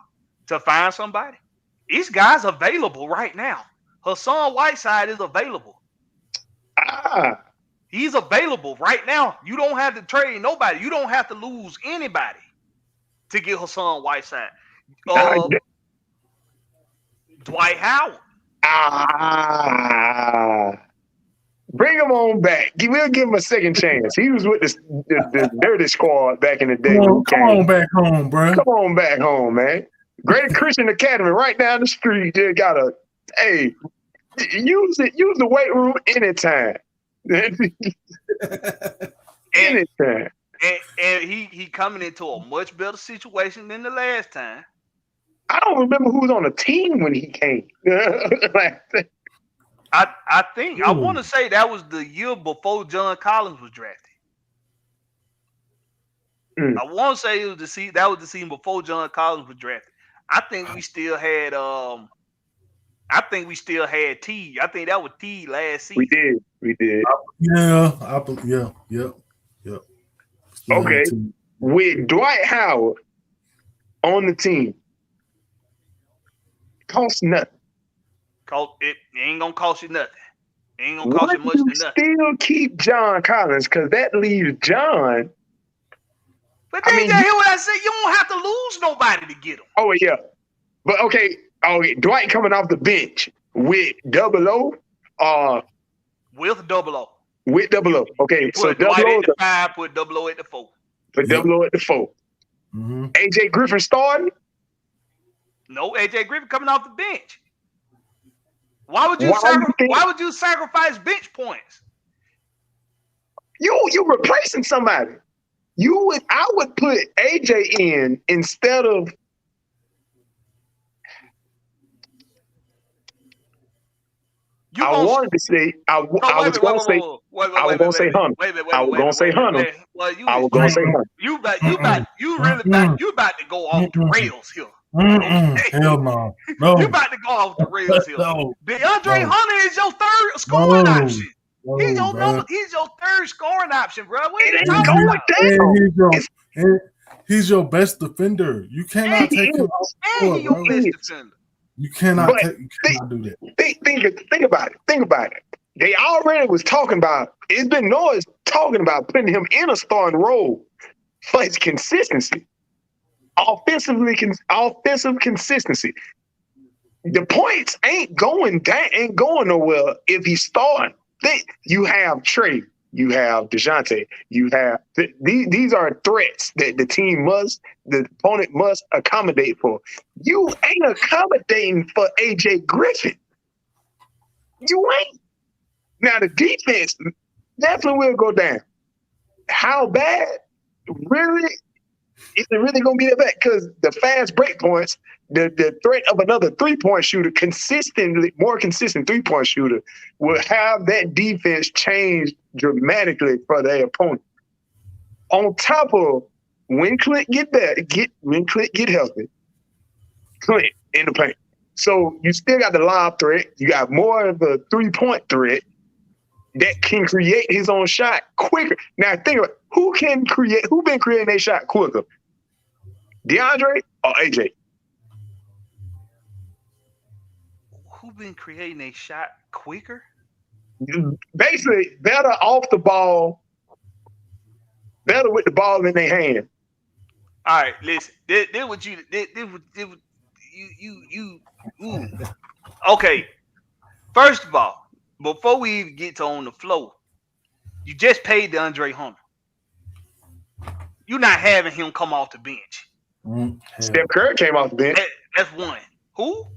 to find somebody? This guy's available right now. Hassan Whiteside is available. He's available right now. You don't have to trade nobody. You don't have to lose anybody to get Hassan Whiteside. Dwight Howard. Bring him on back. We'll give him a second chance. He was with the dirty squad back in the day. Come on back home, bro. Come on back home, man. Greater Christian Academy right down the street. Just got a use the weight room anytime. Anytime. And he coming into a much better situation than the last time. I don't remember who was on the team when he came. I think I want to say that was the year before John Collins was drafted. I want to say that was the season before John Collins was drafted. I think we still had T. I think that was T last season. We did. Yep. Okay. With Dwight Howard on the team, costs nothing. It ain't gonna cost you nothing. It ain't gonna cost you much to nothing. Still keep John Collins because that leaves John. But then you hear what I said? You don't have to lose nobody to get him. Oh yeah, but okay. Dwight coming off the bench with double O. With double O. With double O. Okay, so double Dwight O at the 5, put double O at the 4. Put double O at the 4. Mm-hmm. AJ Griffin starting? No, AJ Griffin coming off the bench. Why would you sacrifice bench points? You replacing somebody. I would put AJ in instead of. I wanted to say I was going to say Hunter. I was going to say Hunter. I was going to say Hunter. You about to go off the rails here. Hell no. You about to go off the rails here. DeAndre Hunter is your third scoring option. He's your third scoring option, bro. What are you talking about? He's your best defender. You cannot take him off the floor, your best defender. You cannot do that. Think about it. They already was talking about. It's been noise talking about putting him in a starting role for his consistency, offensive consistency. The points ain't going nowhere if he's starting. You have Trae, you have DeJounte, you have these are threats that the opponent must accommodate for. You ain't accommodating for AJ Griffin. You ain't. Now the defense definitely will go down. How bad? Really? Is it really gonna be that bad? Because the fast break points, the threat of another 3-point shooter, more consistent 3-point shooter, will have that defense change dramatically for their opponent. On top of when Clint get healthy, Clint in the paint. So you still got the lob threat. You got more of a 3-point threat that can create his own shot quicker. Now think about who been creating a shot quicker? DeAndre or AJ? Who been creating a shot quicker? Basically, better off the ball, better with the ball in their hand. All right, listen. Okay. First of all, before we even get on the floor, you just paid DeAndre Hunter. You're not having him come off the bench. Steph Curry came off the bench. That's one. Who?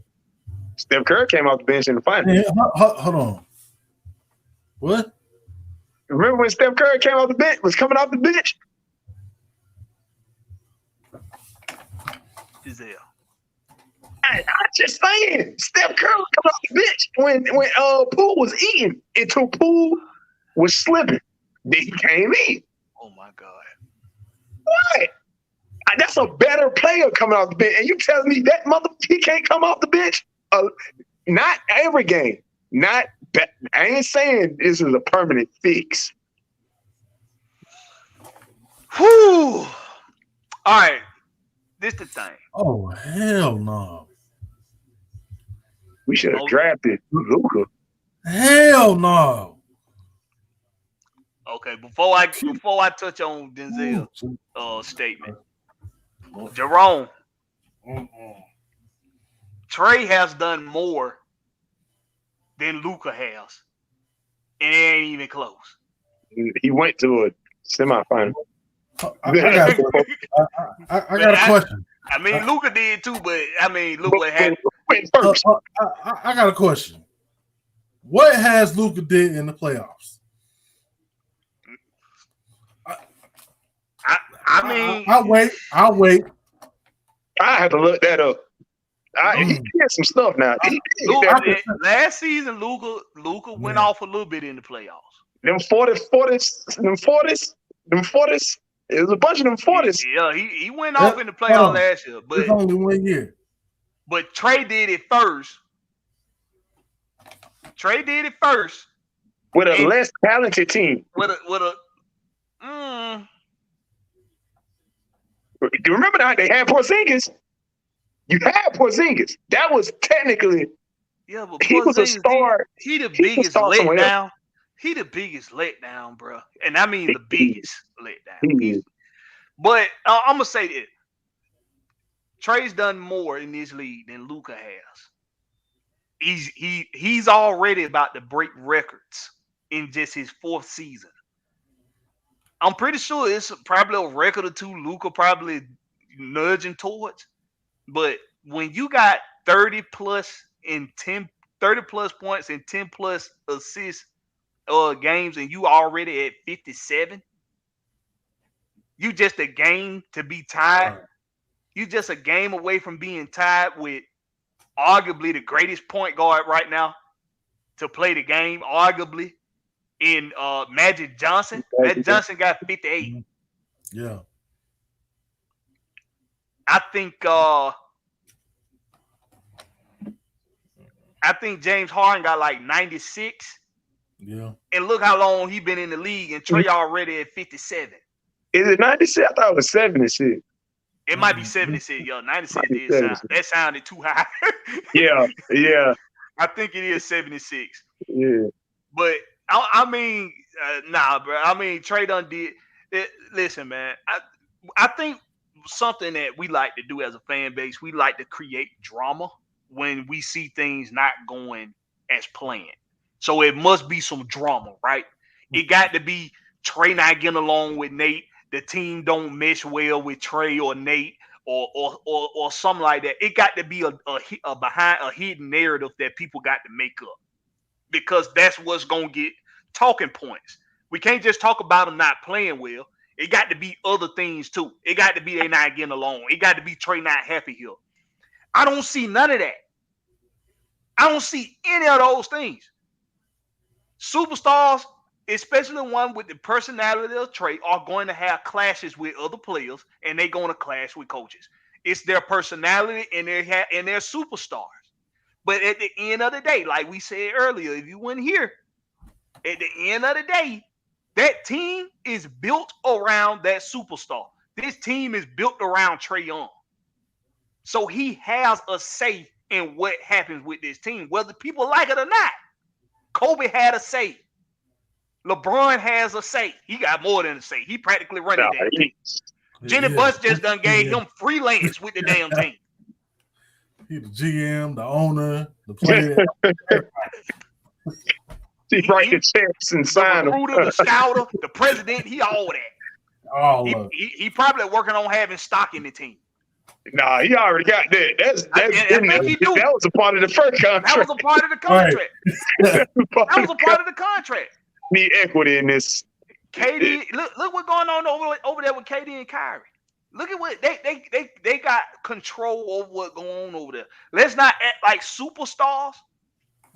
Steph Curry came off the bench in the finals. Yeah, hold on. What? Remember when Steph Curry coming off the bench? Giselle. I'm just saying, Steph Curry was coming off the bench when Poole was eating until Poole was slipping. Then he came in. Oh my God. What? That's a better player coming off the bench. And you telling me that he can't come off the bench? Not every game. I ain't saying this is a permanent fix. Whew. All right. This the thing. Oh, hell no. We should have drafted Luka. Hell no. Okay, before I touch on Denzel's statement, Jerome, Trae has done more than Luka has, and it ain't even close. He went to a semifinal. I got a question. I mean, Luka did too, but I mean, look what happened. Went first. I got a question. What has Luka did in the playoffs? I mean, I'll wait. I have to look that up. He had some stuff now. Last season, Luka went off a little bit in the playoffs. Them 40s. It was a bunch of them 40s. Yeah, he went off in the playoffs last year, but it's only 1 year. But Trae did it first. With a less talented team. You remember that they had Porzingis? You had Porzingis. That was technically. Yeah, but he was a star. He the biggest letdown. He the biggest letdown, bro. And I mean the biggest letdown. But I'm gonna say this: Trae's done more in this league than Luka has. He's already about to break records in just his 4th season. I'm pretty sure it's probably a record or two Luka probably nudging towards. But when you got 30 plus points and 10 plus assists games and you already at 57, you just a game to be tied. You just a game away from being tied with arguably the greatest point guard right now to play the game, arguably, in Magic Johnson. Magic Johnson got 58. Yeah. I think James Harden got like 96. Yeah. And look how long he been in the league, and Trae already at 57. Is it 96? I thought it was 76. It might be 76, yo. 96 did sound. That sounded too high. Yeah. I think it is 76. Yeah. But I mean, nah, bro. I mean, Trae done did it. Listen, man. I think something that we like to do as a fan base, we like to create drama when we see things not going as planned. So it must be some drama, right? It got to be Trae not getting along with Nate. The team don't mesh well with Trae or Nate or something like that. It got to be a behind a hidden narrative that people got to make up, because that's what's gonna get talking points. We can't just talk about them not playing well. It got to be other things too. It got to be they not getting along. It got to be Trae not happy here. I don't see none of that. I don't see any of those things. Superstars, especially one with the personality of Trae, are going to have clashes with other players, and they're going to clash with coaches. It's their personality, and they're superstars. But at the end of the day, like we said earlier, if you weren't here, at the end of the day, that team is built around that superstar. This team is built around Trae Young. So he has a say in what happens with this team, whether people like it or not. Kobe had a say. LeBron has a say. He got more than a say. He practically running that team. Jenny Buss just done gave him freelance with the damn team. He the GM, the owner, the player. He write the checks and sign them. The recruiter, the scouter, the president, he all that. He probably working on having stock in the team. Nah, he already got that. That was a part of the first contract. That was a part of the contract. That was a part of the contract. Need equity in this. KD, look what's going on over there with KD and Kyrie. Look at what they got control over what's going on over there. Let's not act like superstars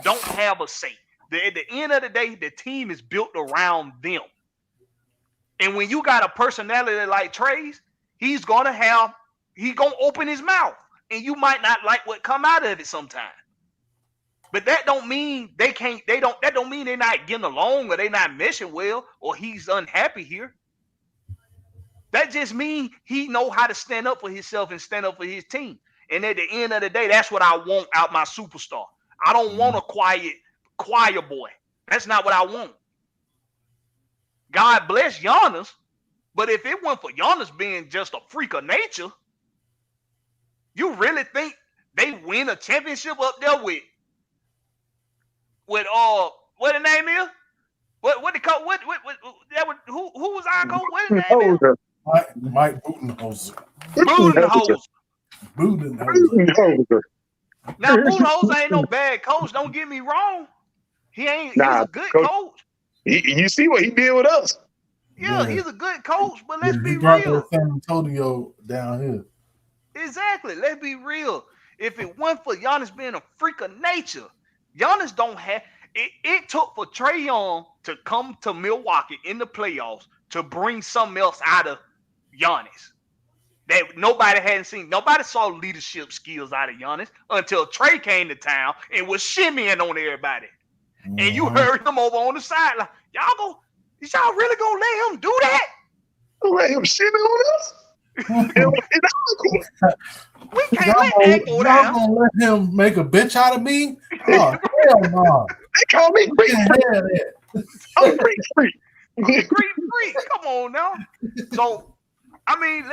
don't have a say. At the end of the day, the team is built around them. And when you got a personality like Trae's, he's gonna open his mouth, and you might not like what come out of it sometimes. But that don't mean that don't mean they're not getting along or they're not meshing well or he's unhappy here. That just means he know how to stand up for himself and stand up for his team. And at the end of the day, that's what I want out my superstar. I don't want a quiet choir boy. That's not what I want. God bless Giannis, but if it weren't for Giannis being just a freak of nature, you really think they win a championship up there with what the name is? What the coach? Who was our coach? What his name is? Mike Budenholzer. Budenholzer. Budenholzer. Now, Budenholzer ain't no bad coach. Don't get me wrong. He's a good coach. You see what he did with us? Yeah, he's a good coach, but let's be He brought real. that San Antonio down here. Exactly. Let's be real. If it weren't for Giannis being a freak of nature, Giannis don't have it. It took for Trae Young to come to Milwaukee in the playoffs to bring something else out of Giannis that nobody hadn't seen. Nobody saw leadership skills out of Giannis until Trae came to town and was shimmying on everybody. Mm-hmm. And you heard him over on the sideline. Is y'all really gonna let him do that? Let him shimmy on us? We can't let that go down. Y'all gonna let him make a bitch out of me? Oh, hell no. They call me freak. I'm freak. Freak. Come on now. So, I mean,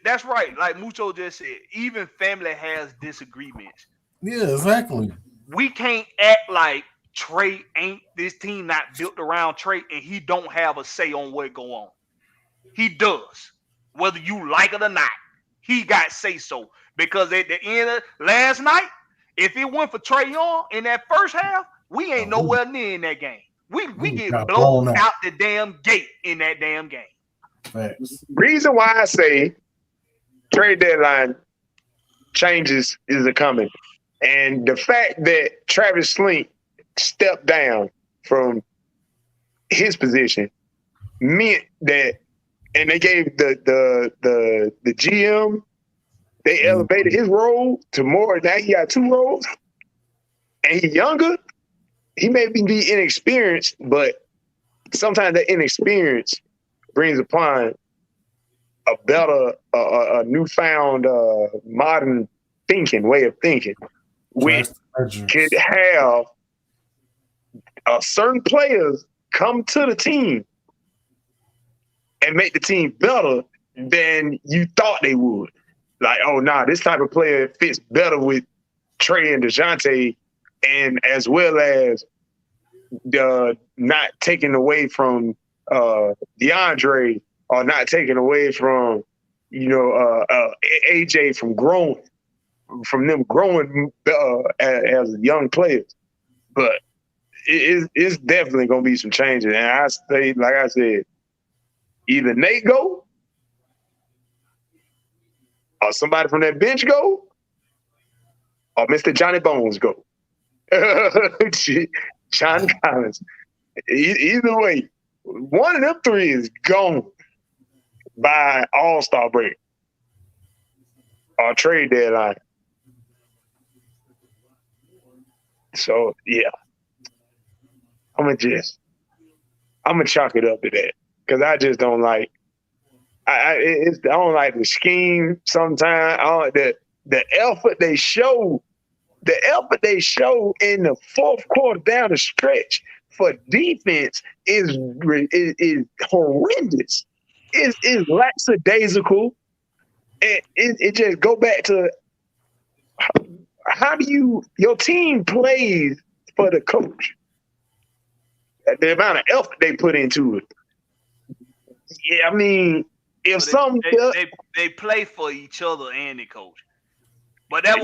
that's right. Like Mucho just said, even family has disagreements. Yeah, exactly. We can't act like Trae ain't this team not built around Trae and he don't have a say on what go on. He does. Whether you like it or not, he got say so. Because at the end of last night, if it weren't for Trae Young in that first half, we ain't nowhere near in that game. We get blown out the damn gate in that damn game. Thanks. Reason why I say trade deadline changes is a coming. And the fact that Travis Slink stepped down from his position meant that, and they gave the GM, they elevated his role to more. Now he got 2 roles, and he's younger. He may be inexperienced, but sometimes that inexperience brings upon a better, a newfound modern way of thinking, which could have certain players come to the team and make the team better than you thought they would. Like, oh, nah, this type of player fits better with Trae and DeJounte, and as well as not taking away from DeAndre or not taking away from, AJ from them growing as young players. But it's definitely going to be some changes. And I say, like I said, either Nate go or somebody from that bench go or Mr. Johnny Bones go. John Collins. Either way, one of them 3 is gone by All-Star break or trade deadline. So, yeah. I'm gonna chalk it up to that because I just don't like. I don't like the scheme. Sometimes the effort they show. The effort they show in the fourth quarter down the stretch for defense is horrendous. It's lackadaisical. It just go back to how do your team plays for the coach. The amount of effort they put into it. Yeah, I mean, if they play for each other and the coach, but that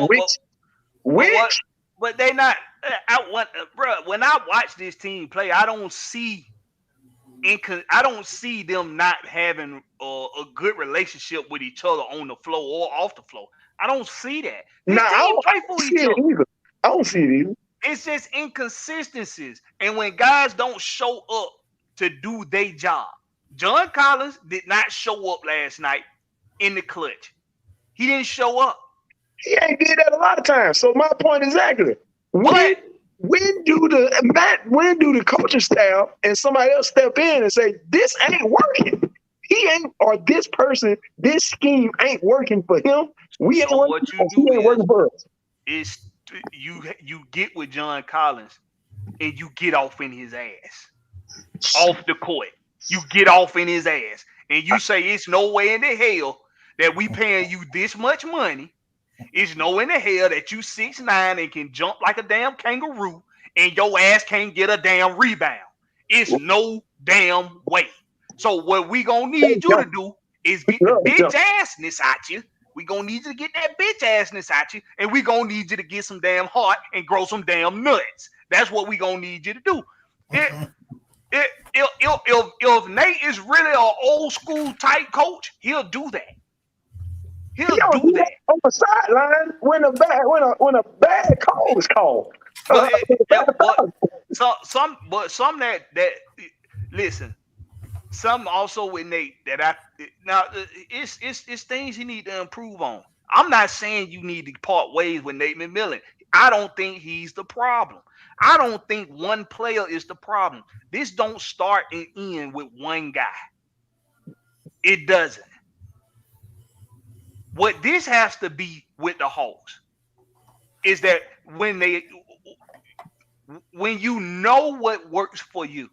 but they not. When I watch this team play, I don't see them not having a good relationship with each other on the floor or off the floor. I don't see that. I don't see it either. It's just inconsistencies. And when guys don't show up to do their job, John Collins did not show up last night in the clutch. He didn't show up. He ain't did that a lot of times. So my point exactly. When do the coaching staff and somebody else step in and say, this ain't working? This scheme ain't working for him. He ain't working for us. Is you get with John Collins and you get off in his ass. Off the court. You get off in his ass. And you say it's no way in the hell that we paying you this much money. It's no in the hell that you 6'9" and can jump like a damn kangaroo and your ass can't get a damn rebound. It's no damn way. So what we gonna need you to do is get the bitch assness out you. We gonna need you to get that bitch assness out you, and we gonna need you to get some damn heart and grow some damn nuts. That's what we gonna need you to do. If Nate is really an old school type coach, he'll do that. He'll do that on the sideline when a bad call is called. But some that listen. Some also with Nate that it's things he need to improve on. I'm not saying you need to part ways with Nate McMillan. I don't think he's the problem. I don't think one player is the problem. This don't start and end with one guy. It doesn't. What this has to be with the Hawks is that when you know what works for you,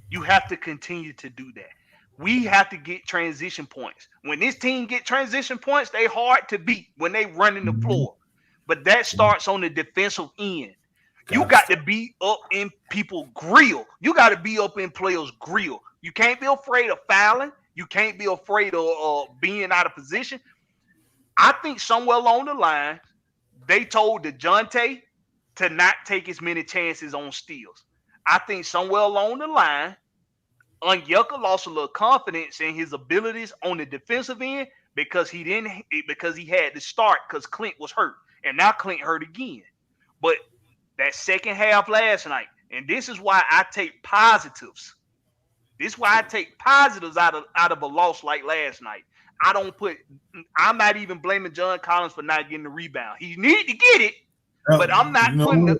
you have to continue to do that. We have to get transition points. When this team get transition points, they hard to beat when they running the floor. But that starts on the defensive end. You got to be up in people's grill. You got to be up in players' grill. You can't be afraid of fouling. You can't be afraid of being out of position. I think somewhere along the line, they told DeJounte to not take as many chances on steals. I think somewhere along the line, Onyeka lost a little confidence in his abilities on the defensive end because he had to start because Clint was hurt. And now Clint hurt again. But that second half last night, and this is why I take positives. This is why I take positives out of a loss like last night. I'm not even blaming John Collins for not getting the rebound. He need to get it, but I'm not putting the.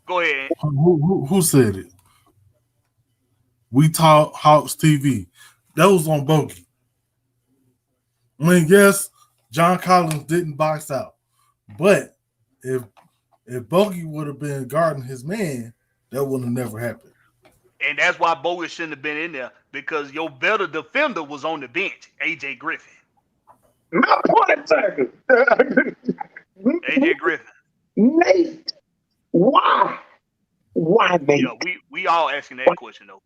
Go ahead. Who said it? We Talk Hawks TV. That was on Bogey. I mean, yes, John Collins didn't box out, but if Bogey would have been guarding his man, that would have never happened. And that's why Bogey shouldn't have been in there because your better defender was on the bench, AJ Griffin. My point tackle. AJ Griffin. Nate. Why? Why, Nate? Yeah, we all asking that question though.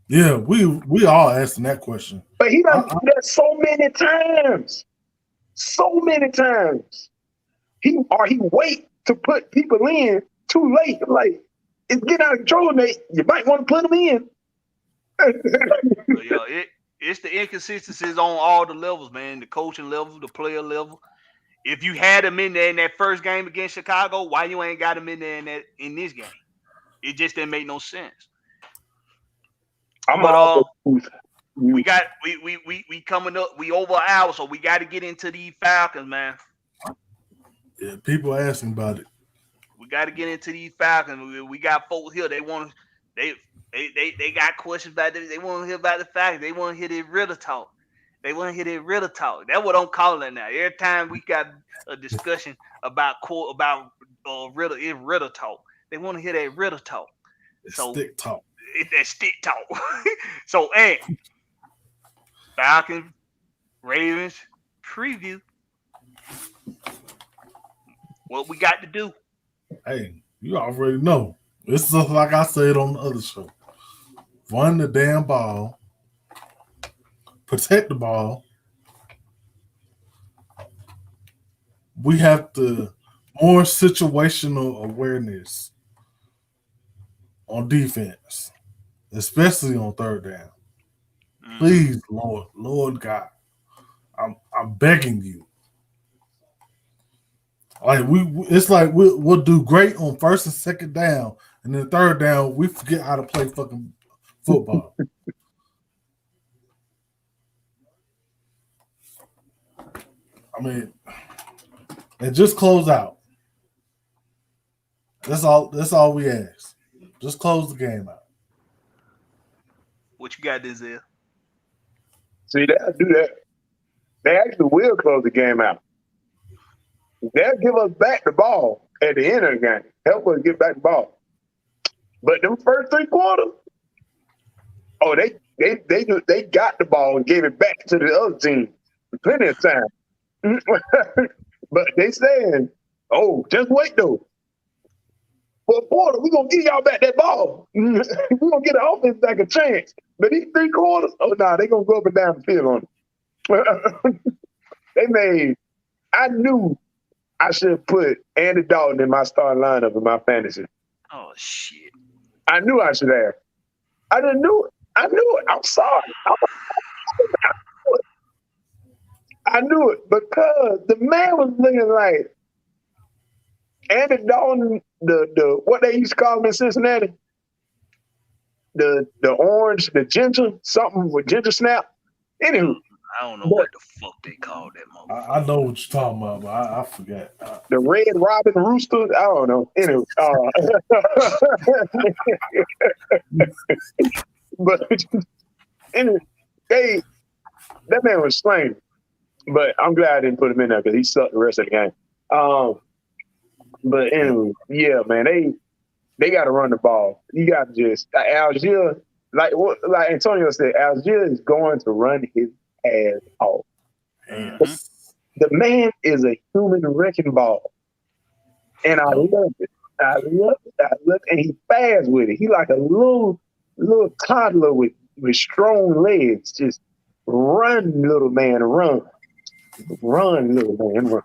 Yeah, we all asking that question. But he done done that so many times. So many times. He wait to put people in too late. Like, it's getting out of control, Nate. You might want to put them in. Yeah, it's the inconsistencies on all the levels, man. The coaching level, the player level. If you had him in there in that first game against Chicago, why you ain't got him in there in this game? It just didn't make no sense. We coming up. We over an hour, so we got to get into these Falcons, man. Yeah, people asking about it. We got to get into these Falcons. We got folks here. They got questions about this. They want to hear about the Falcons. They want to hear their riddle talk. That's what I'm calling it now. Every time we got a discussion about riddle, it's riddle talk. They want to hear that riddle talk. Stick talk. It's that stick talk. So, hey, Falcons, Ravens preview. What we got to do? Hey, you already know. It's just like I said on the other show. Run the damn ball. Protect the ball. We have to more situational awareness on defense, especially on third down. Please, Lord God, I'm begging you. Like it's like we'll do great on first and second down, and then third down we forget how to play fucking football. I mean, and just close out. That's all we ask. Just close the game out. What you got, Denzel? See, they'll do that. They actually will close the game out. They'll give us back the ball at the end of the game. Help us get back the ball. But them first 3 quarters, they got the ball and gave it back to the other team plenty of time. But they saying, just wait though. For a quarter, we're going to give y'all back that ball. We're going to get the offense back a chance. But these 3 quarters, they're going to go up and down the field on it. They made. I knew I should put Andy Dalton in my starting lineup in my fantasy. Oh shit! I knew I should have. I didn't knew it. I knew it. I'm sorry. I knew it because the man was looking like Andy Dalton, the what they used to call him in Cincinnati, the orange, the ginger, something with ginger snap. Anywho, I don't know what the fuck they call that motherfucker. I know what you're talking about, but I forgot. the Red Robin Rooster. I don't know. Anyway, but anyway, that man was slain. But I'm glad I didn't put him in there because he sucked the rest of the game. But anyway, yeah, man, they got to run the ball. You got to just Algier, like Antonio said, Algier is going to run his ass off. Mm-hmm. The man is a human wrecking ball, and I love it. I love it, and he fast with it. He like a little toddler with strong legs. Just run, little man, run, little man, run.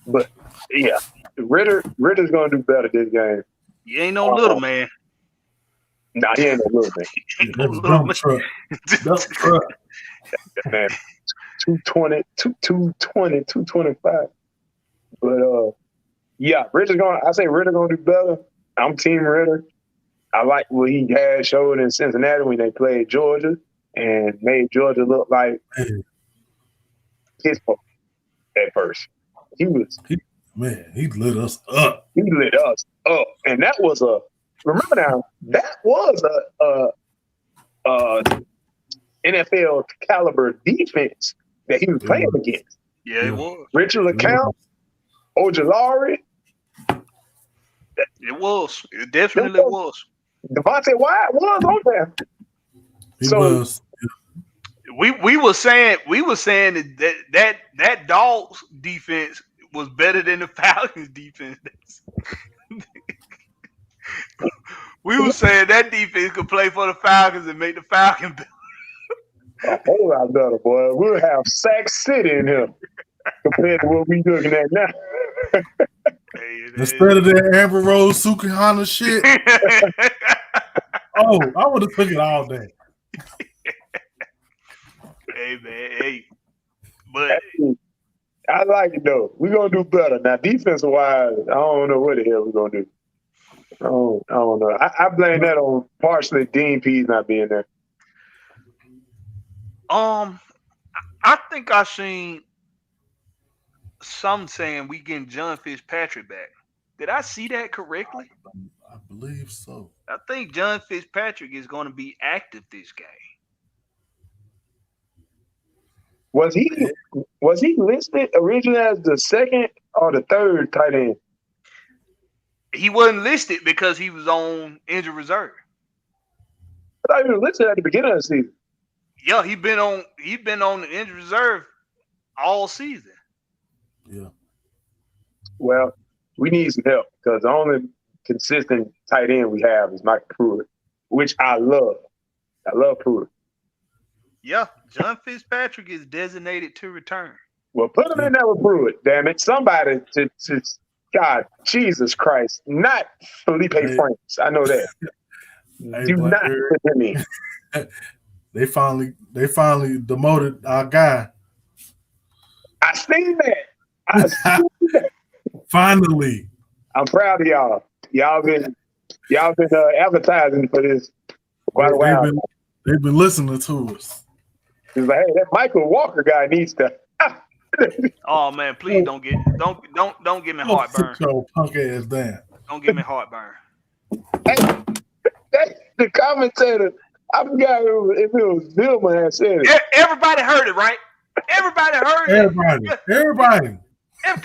But yeah, Ritter's gonna do better this game. You ain't no little man. Nah, he ain't no little man. That's dump truck. Dump truck. Man, 220, 225. But yeah, Ritter's gonna do better. I'm team Ritter. I like what he had showed in Cincinnati when they played Georgia and made Georgia look like his fault at first. He lit us up. He lit us up. And that was remember now, that was a NFL caliber defense that he was playing against. Yeah, it was. Richard LeCount, Ojolari. It was. It definitely was. Devontae Wyatt was on there. He was. We were saying that Dogs defense was better than the Falcons defense. We were saying that defense could play for the Falcons and make the Falcons better. A whole lot better, boy. We'll have Sack City in here compared to what we looking at now. Instead of that Amber Rose Sukihana shit. Oh, I would have took it all day. Hey man, hey. But I like it though. We're gonna do better. Now defensive wise, I don't know what the hell we're gonna do. I don't know. I blame that on partially Dean Pease not being there. I think I seen some saying we getting John Fitzpatrick back. Did I see that correctly? I believe so. I think John Fitzpatrick is going to be active this game. Was he listed originally as the second or the third tight end? He wasn't listed because he was on injured reserve. I thought he was listed at the beginning of the season. Yeah, he been on the injured reserve all season. Yeah. Well, we need some help because the only consistent tight end we have is Mike Pruitt, which I love. I love Pruitt. Yeah, John Fitzpatrick is designated to return. Well, put him in there with Pruitt, damn it. Somebody to God, Jesus Christ. Not Felipe Franks. I know that. Do not put him in. They finally demoted our guy. I seen that. Finally. I'm proud of y'all. Y'all been advertising for this for quite a while. They've been listening to us. He's like, hey, that Michael Walker guy needs to. Oh man, please don't give me heartburn. Sit your punk ass down. Don't give me heartburn. Hey, the commentator, I forgot if it was Vilma that said it. Everybody heard it, right? Everybody heard it. Everybody. I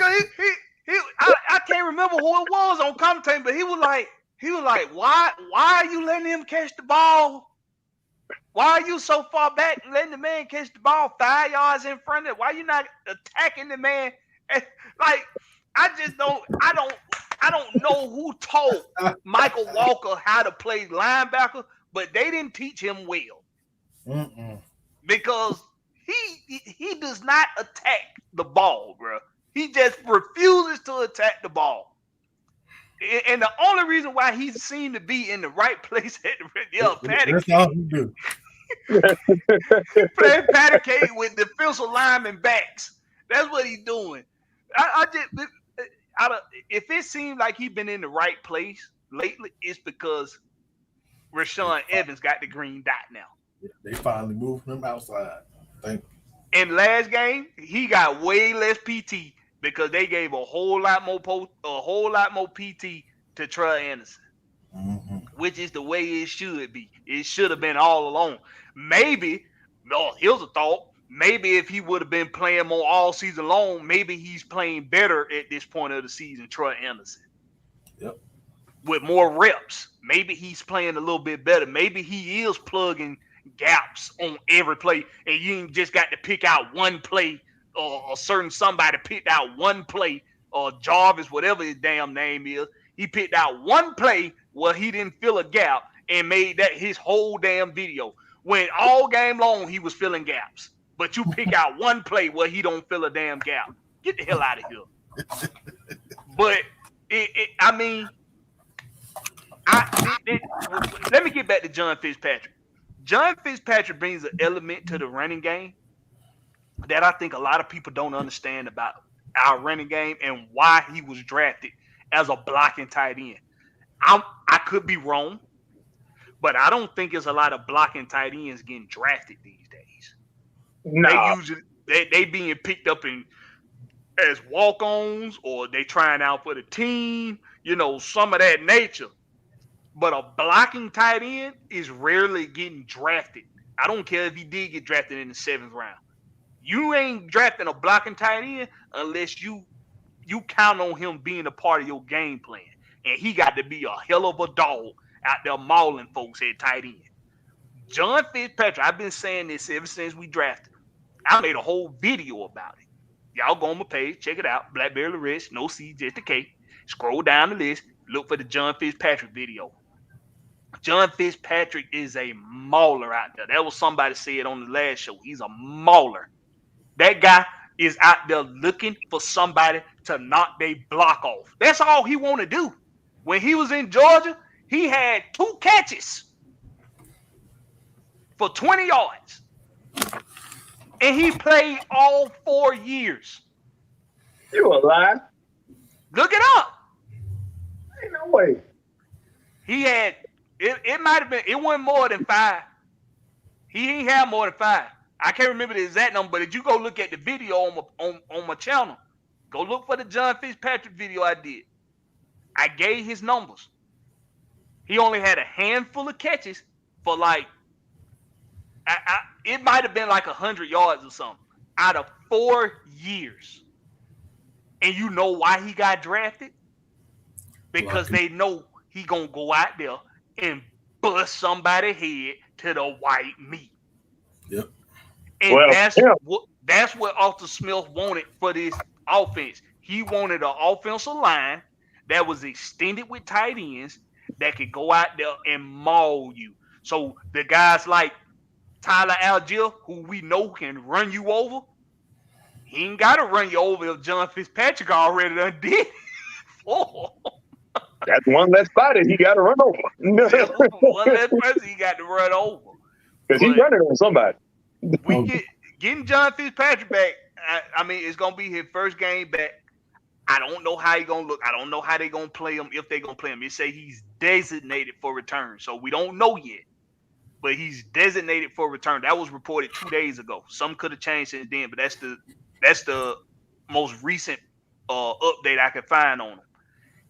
can't remember who it was on commentating, but he was like, why are you letting him catch the ball? Why are you so far back and letting the man catch the ball 5 yards in front of it? Why are you not attacking the man? Like, I don't know who told Michael Walker how to play linebacker, but they didn't teach him well. Mm-mm. Because he does not attack the ball, bro. He just refuses to attack the ball. And the only reason why he seemed to be in the right place at the patty That's all he do. playing patty cake with defensive lineman backs. That's what he's doing. If it seems like he's been in the right place lately, it's because Rashawn Evans got the green dot now. They finally moved him outside. Thank you. In last game, he got way less PT because they gave a whole lot more PT to Trae Anderson, which is the way it should be. It should have been all along. Maybe, here's a thought. Maybe if he would have been playing more all season long, maybe he's playing better at this point of the season, Trae Anderson. Yep. With more reps. Maybe he's playing a little bit better. Maybe he is plugging gaps on every play, and you ain't just got to pick out one play, or a certain somebody picked out one play, or Jarvis, whatever his damn name is. He picked out one play where he didn't fill a gap and made that his whole damn video. When all game long he was filling gaps. But you pick out one play where he don't fill a damn gap. Get the hell out of here. But let me get back to John Fitzpatrick. John Fitzpatrick brings an element to the running game that I think a lot of people don't understand about our running game and why he was drafted as a blocking tight end. I could be wrong, but I don't think there's a lot of blocking tight ends getting drafted these days. No. They being picked up as walk-ons, or they trying out for the team, some of that nature. But a blocking tight end is rarely getting drafted. I don't care if he did get drafted in the 7th round. You ain't drafting a blocking tight end unless you count on him being a part of your game plan. And he got to be a hell of a dog out there mauling folks at tight end. John Fitzpatrick, I've been saying this ever since we drafted. I made a whole video about it. Y'all go on my page, check it out. Blackberry Rich, no C, just a K. Scroll down the list, look for the John Fitzpatrick video. John Fitzpatrick is a mauler out there. That was somebody said on the last show. He's a mauler. That guy is out there looking for somebody to knock their block off. That's all he want to do. When he was in Georgia, he had 2 catches for 20 yards. And he played all 4 years. You alive? Look it up. Ain't no way. He had, it might have been, it wasn't more than 5. He ain't had more than 5. I can't remember the exact number, but if you go look at the video on my channel, go look for the John Fitzpatrick video I did. I gave his numbers. He only had a handful of catches for it might have been like 100 yards or something out of 4 years. And you know why he got drafted? Because they know he gonna go out there and bust somebody's head to the white meat. Yep. And that's what Arthur Smith wanted for this offense. He wanted an offensive line that was extended with tight ends that could go out there and maul you. So the guys like Tyler Algier, who we know can run you over, he ain't got to run you over if John Fitzpatrick already done did. That's one less body he got to run over. One less person he got to run over. Because he's running on somebody. We getting John Fitzpatrick back. I mean, it's gonna be his first game back. I don't know how he gonna look. I don't know how they gonna play him, if they gonna play him. They say he's designated for return, so we don't know yet. But he's designated for return. That was reported 2 days ago. Some could have changed since then, but that's the most recent update I could find on him.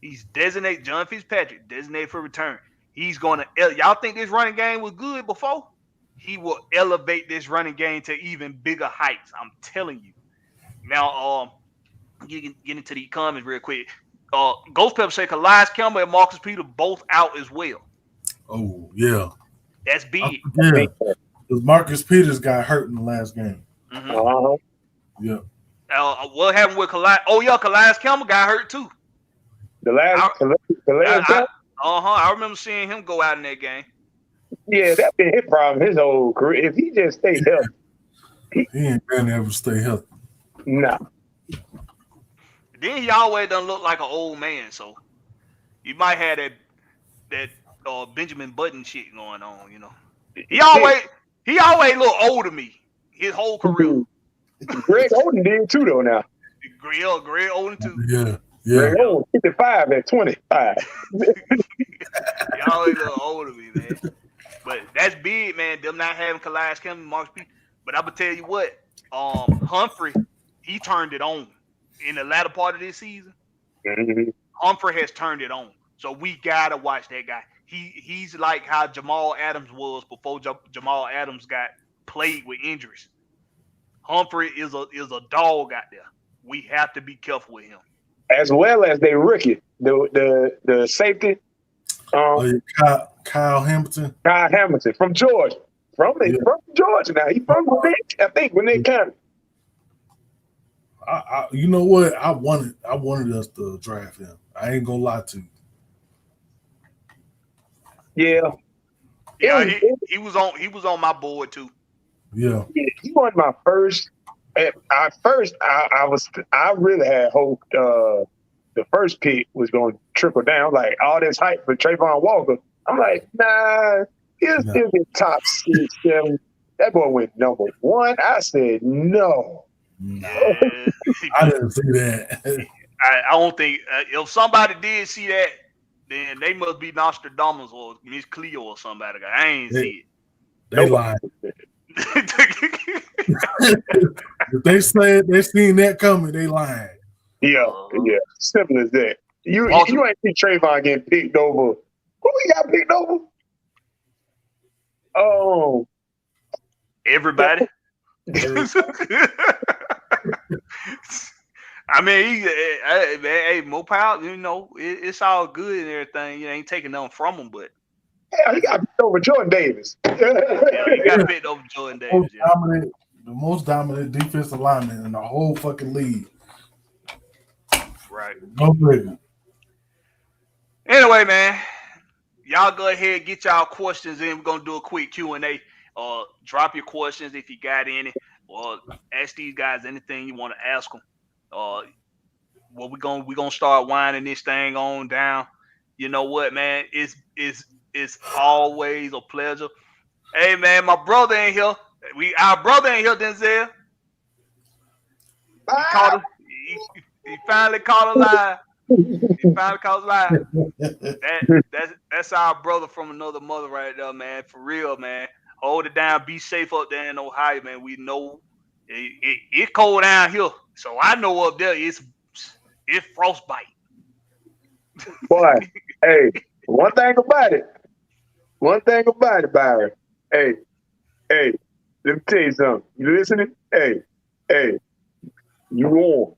He's designated, John Fitzpatrick, designated for return. He's gonna. Y'all think this running game was good before? He will elevate this running game to even bigger heights. I'm telling you. Now, get into the comments real quick. Ghost Pepper say Calais Campbell and Marcus Peters both out as well. Oh, yeah. That's big. Yeah. Because Marcus Peters got hurt in the last game. Mm-hmm. Yeah. What happened with Calais? Oh, yeah, Calais Campbell got hurt too. The last I remember seeing him go out in that game. Yeah, that's been his problem his whole career. If he just stays healthy, He ain't been able to stay healthy. Nah. Then he always done look like an old man, so he might have that Benjamin Button shit going on, you know. He always look old to me his whole career. Greg Oden did too, though. Now Greg Oden too. Yeah. Greg Oden 55 at 25. He always look old to me, man. But that's big, man. Them not having Calais Campbell, Mark P. But I'm gonna tell you what, Humphrey, he turned it on in the latter part of this season. Mm-hmm. Humphrey has turned it on, so we gotta watch that guy. He's like how Jamal Adams was before Jamal Adams got plagued with injuries. Humphrey is a dog out there. We have to be careful with him. As well as they rookie, the safety, Kyle Hamilton. Kyle Hamilton from Georgia. From Georgia now. He from I think when they counted. You know what? I wanted us to draft him. I ain't gonna lie to you. Yeah. He was on my board too. Yeah. He was my first. I really had hoped the first pick was going to trickle down. Like all this hype for Trayvon Walker. I'm like, nah, he'll still be top 6, 7. That boy went number 1. I said no. Yeah. I didn't see that. I don't think if somebody did see that, then they must be Nostradamus or Miss Cleo or somebody. I ain't see it. They lied. If they said they seen that coming, they lying. Yeah. Simple as that. You ain't see Trayvon getting picked over. Who he got picked over? Oh, everybody. I mean, hey, Mo Powell, you know, it's all good and everything. You ain't taking nothing from him, but hell, he got picked over Jordan Davis. he got picked over Jordan Davis. The most dominant defensive lineman in the whole fucking league. Right. Go figure. Anyway, man, y'all go ahead and get y'all questions in. We're gonna do a quick Q&A. Drop your questions if you got any, or ask these guys anything you want to ask them. Well, we're gonna start winding this thing on down. You know what, man? It's always a pleasure. Hey, man, my brother ain't here. Our brother ain't here, Denzel. He finally caught a lie. He finally caught a lie. That's our brother from another mother right there, man. For real, man. Hold it down. Be safe up there in Ohio, man. We know it's cold down here, so I know up there it's frostbite. Boy, hey, one thing about it, Byron. Hey, let me tell you something. You listening? Hey, you warm.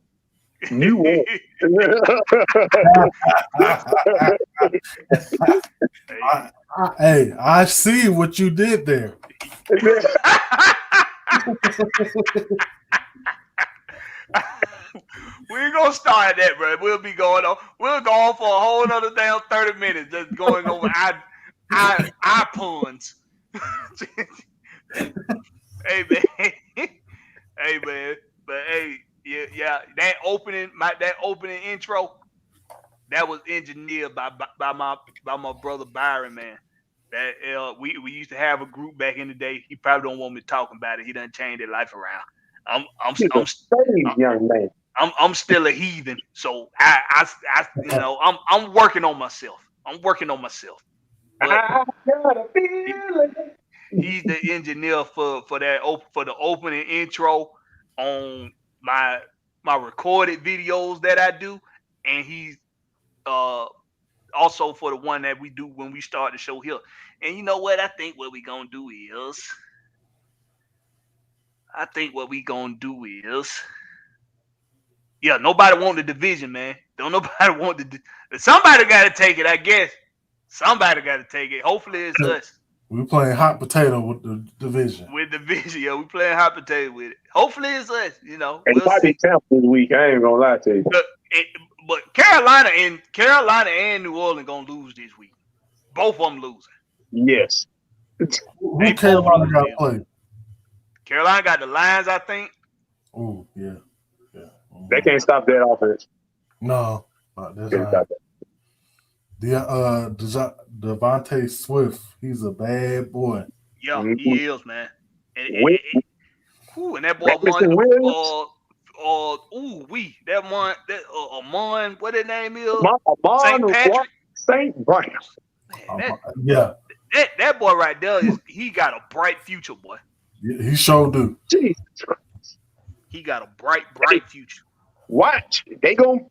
Hey, I see what you did there. We ain't gonna start that, bro. We'll go on for a whole other damn 30 minutes just going over our puns. Hey man, but hey, yeah, that opening intro, that was engineered by my brother Byron, man. That we used to have a group back in the day. He probably don't want me talking about it. He done changed his life around. I'm still a heathen, so I I'm working on myself. But I got a feeling. he's the engineer for the opening intro on my recorded videos that I do, and he's also for the one that we do when we start the show here. And you know what? I think what we gonna do is yeah, nobody want the division, man. Don't nobody want somebody got to take it, I guess. Somebody got to take it. Hopefully it's us. We're playing hot potato with the division. Yeah, we playing hot potato with it. Hopefully it's us, you know. It might be Tampa this week. I ain't gonna lie to you. But Carolina and New Orleans gonna lose this week. Both of them losing. Yes. Who Carolina got to play? Carolina got the Lions, I think. Oh, yeah. They can't stop that offense. No, that's Can't stop not. Devontae Swift, he's a bad boy. Yeah, he is, man. And that boy Jefferson Williams. Amon, what his name is? St. Patrick. St. Brian. Yeah. That boy right there he got a bright future, boy. He sure do. Jesus Christ. He got a bright future. Watch. They gonna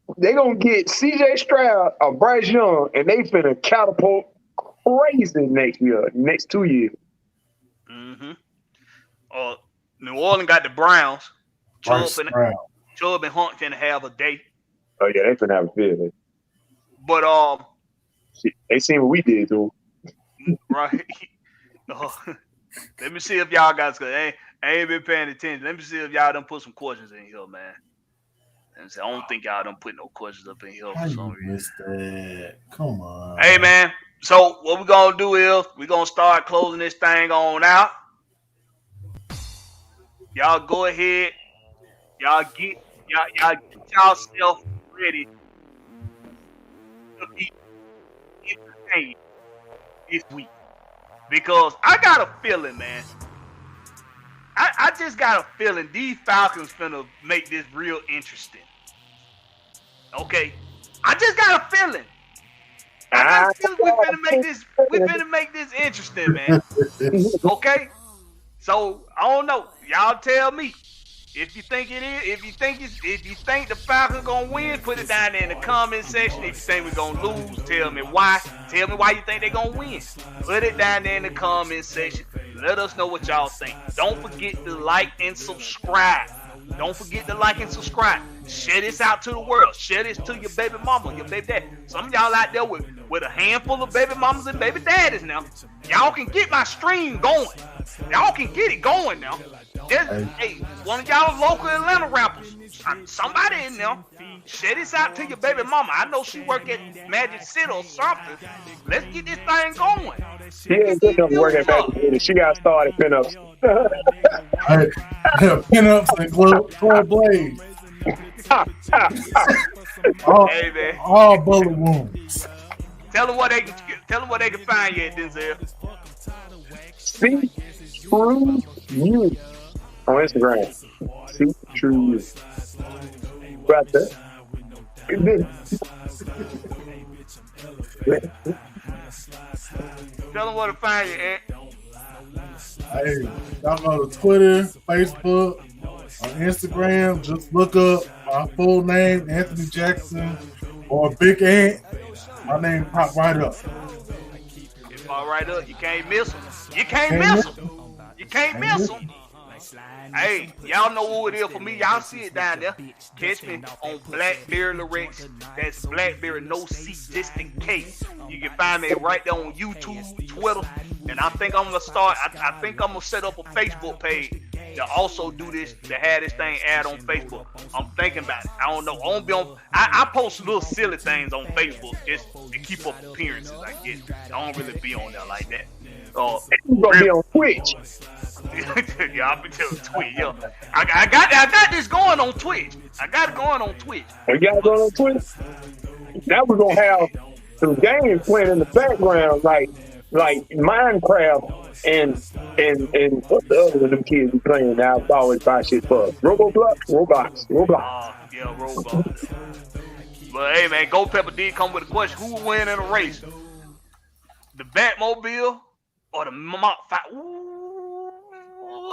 get CJ Stroud or Bryce Young, and they finna catapult crazy next 2 years. Mm-hmm. New Orleans got the Browns. Chubb and Hunt finna have a day. Oh yeah, they finna have a field. But they seen what we did to them. Right. Let me see if y'all guys, I ain't been paying attention. Let me see if y'all done put some questions in here, man. I don't think y'all done put no questions up in here for some reason. That? Come on. Hey, man. So what we're going to do is we're going to start closing this thing on out. Y'all go ahead. Y'all get yourself ready to be entertained this week. Because I got a feeling, man. I just got a feeling these Falcons finna make this real interesting. Okay? I just got a feeling. I got a feeling we finna make this interesting, man. Okay? So, I don't know. Y'all tell me. If you think it is, if you think the Falcons gonna win, put it down there in the comment section. If you think we're gonna lose, tell me why. Tell me why you think they're gonna win. Put it down there in the comment section. Let us know what y'all think. Don't forget to like and subscribe. Don't forget to like and subscribe. Share this out to the world. Share this to your baby mama, your baby dad. Some of y'all out there with a handful of baby mamas and baby daddies now. Y'all can get my stream going. Y'all can get it going now. Hey, one of y'all local Atlanta rappers, somebody in there, share this out to your baby mama. I know she work at Magic City or something. Let's get this thing going. She ain't good enough to work at Magic City. She got started pinups. Pinups and Club Blaze. all bullet wounds. Tell them where they can find you at Denzel. See True You on Instagram. See True You. Right there. Tell them where to find you at. Hey, y'all go to Twitter, Facebook, on Instagram. Just look up my full name, Anthony Jackson, or Big Ant. My name pop right up. It pop right up. You can't miss them. You can't miss them. You can't miss them. Hey, y'all know who it is for me. Y'all see it down there. Catch me on Blackberry Lyrics. That's Blackberry no C, just in case. You can find me right there on YouTube, Twitter, and I think I'm gonna start. I think I'm gonna set up a Facebook page to also do this, to have this thing ad on Facebook. I'm thinking about it. I don't know. I post little silly things on Facebook just to keep up appearances. I guess I don't really be on there like that. You gonna be on Twitch? Yeah, I'll be telling Twitch. Yo, I got this going on Twitch. I got it going on Twitch. You got it going on Twitch? Now we're gonna have some games playing in the background, like Minecraft and what the other of them kids be playing now? I always buy shit for Roblox. Yeah, Roblox. But hey, man, Gold Pepper did come with a question: who will win in a race? The Batmobile or the Mach 5? Ooh,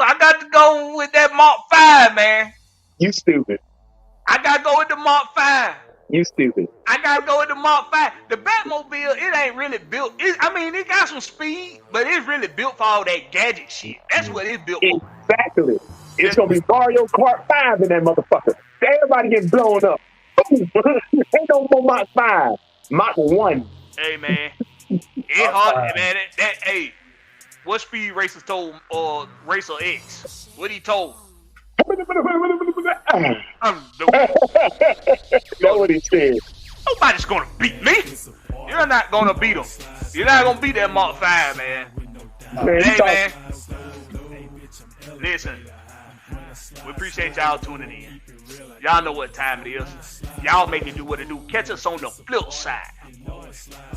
I got to go with that Mach 5, man. You stupid. I got to go with the Mach 5. You stupid. I got to go with the Mach 5. The Batmobile, it ain't really built. It got some speed, but it's really built for all that gadget shit. That's what it's built for. Exactly. It's going to be Mario Kart 5 in that motherfucker. Everybody getting blown up. Ain't no more Mach 5. Mach 1. Hey, man. It hard, man. Hey, what Speed Racer told Racer X? What he told? That's what he said. Nobody's gonna beat me. You're not gonna beat him. You're not gonna beat that Mach 5, man. Hey, man. Listen, We appreciate y'all tuning in. Y'all know what time it is. Y'all make it do what it do. Catch us on the flip side.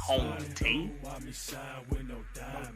Home team.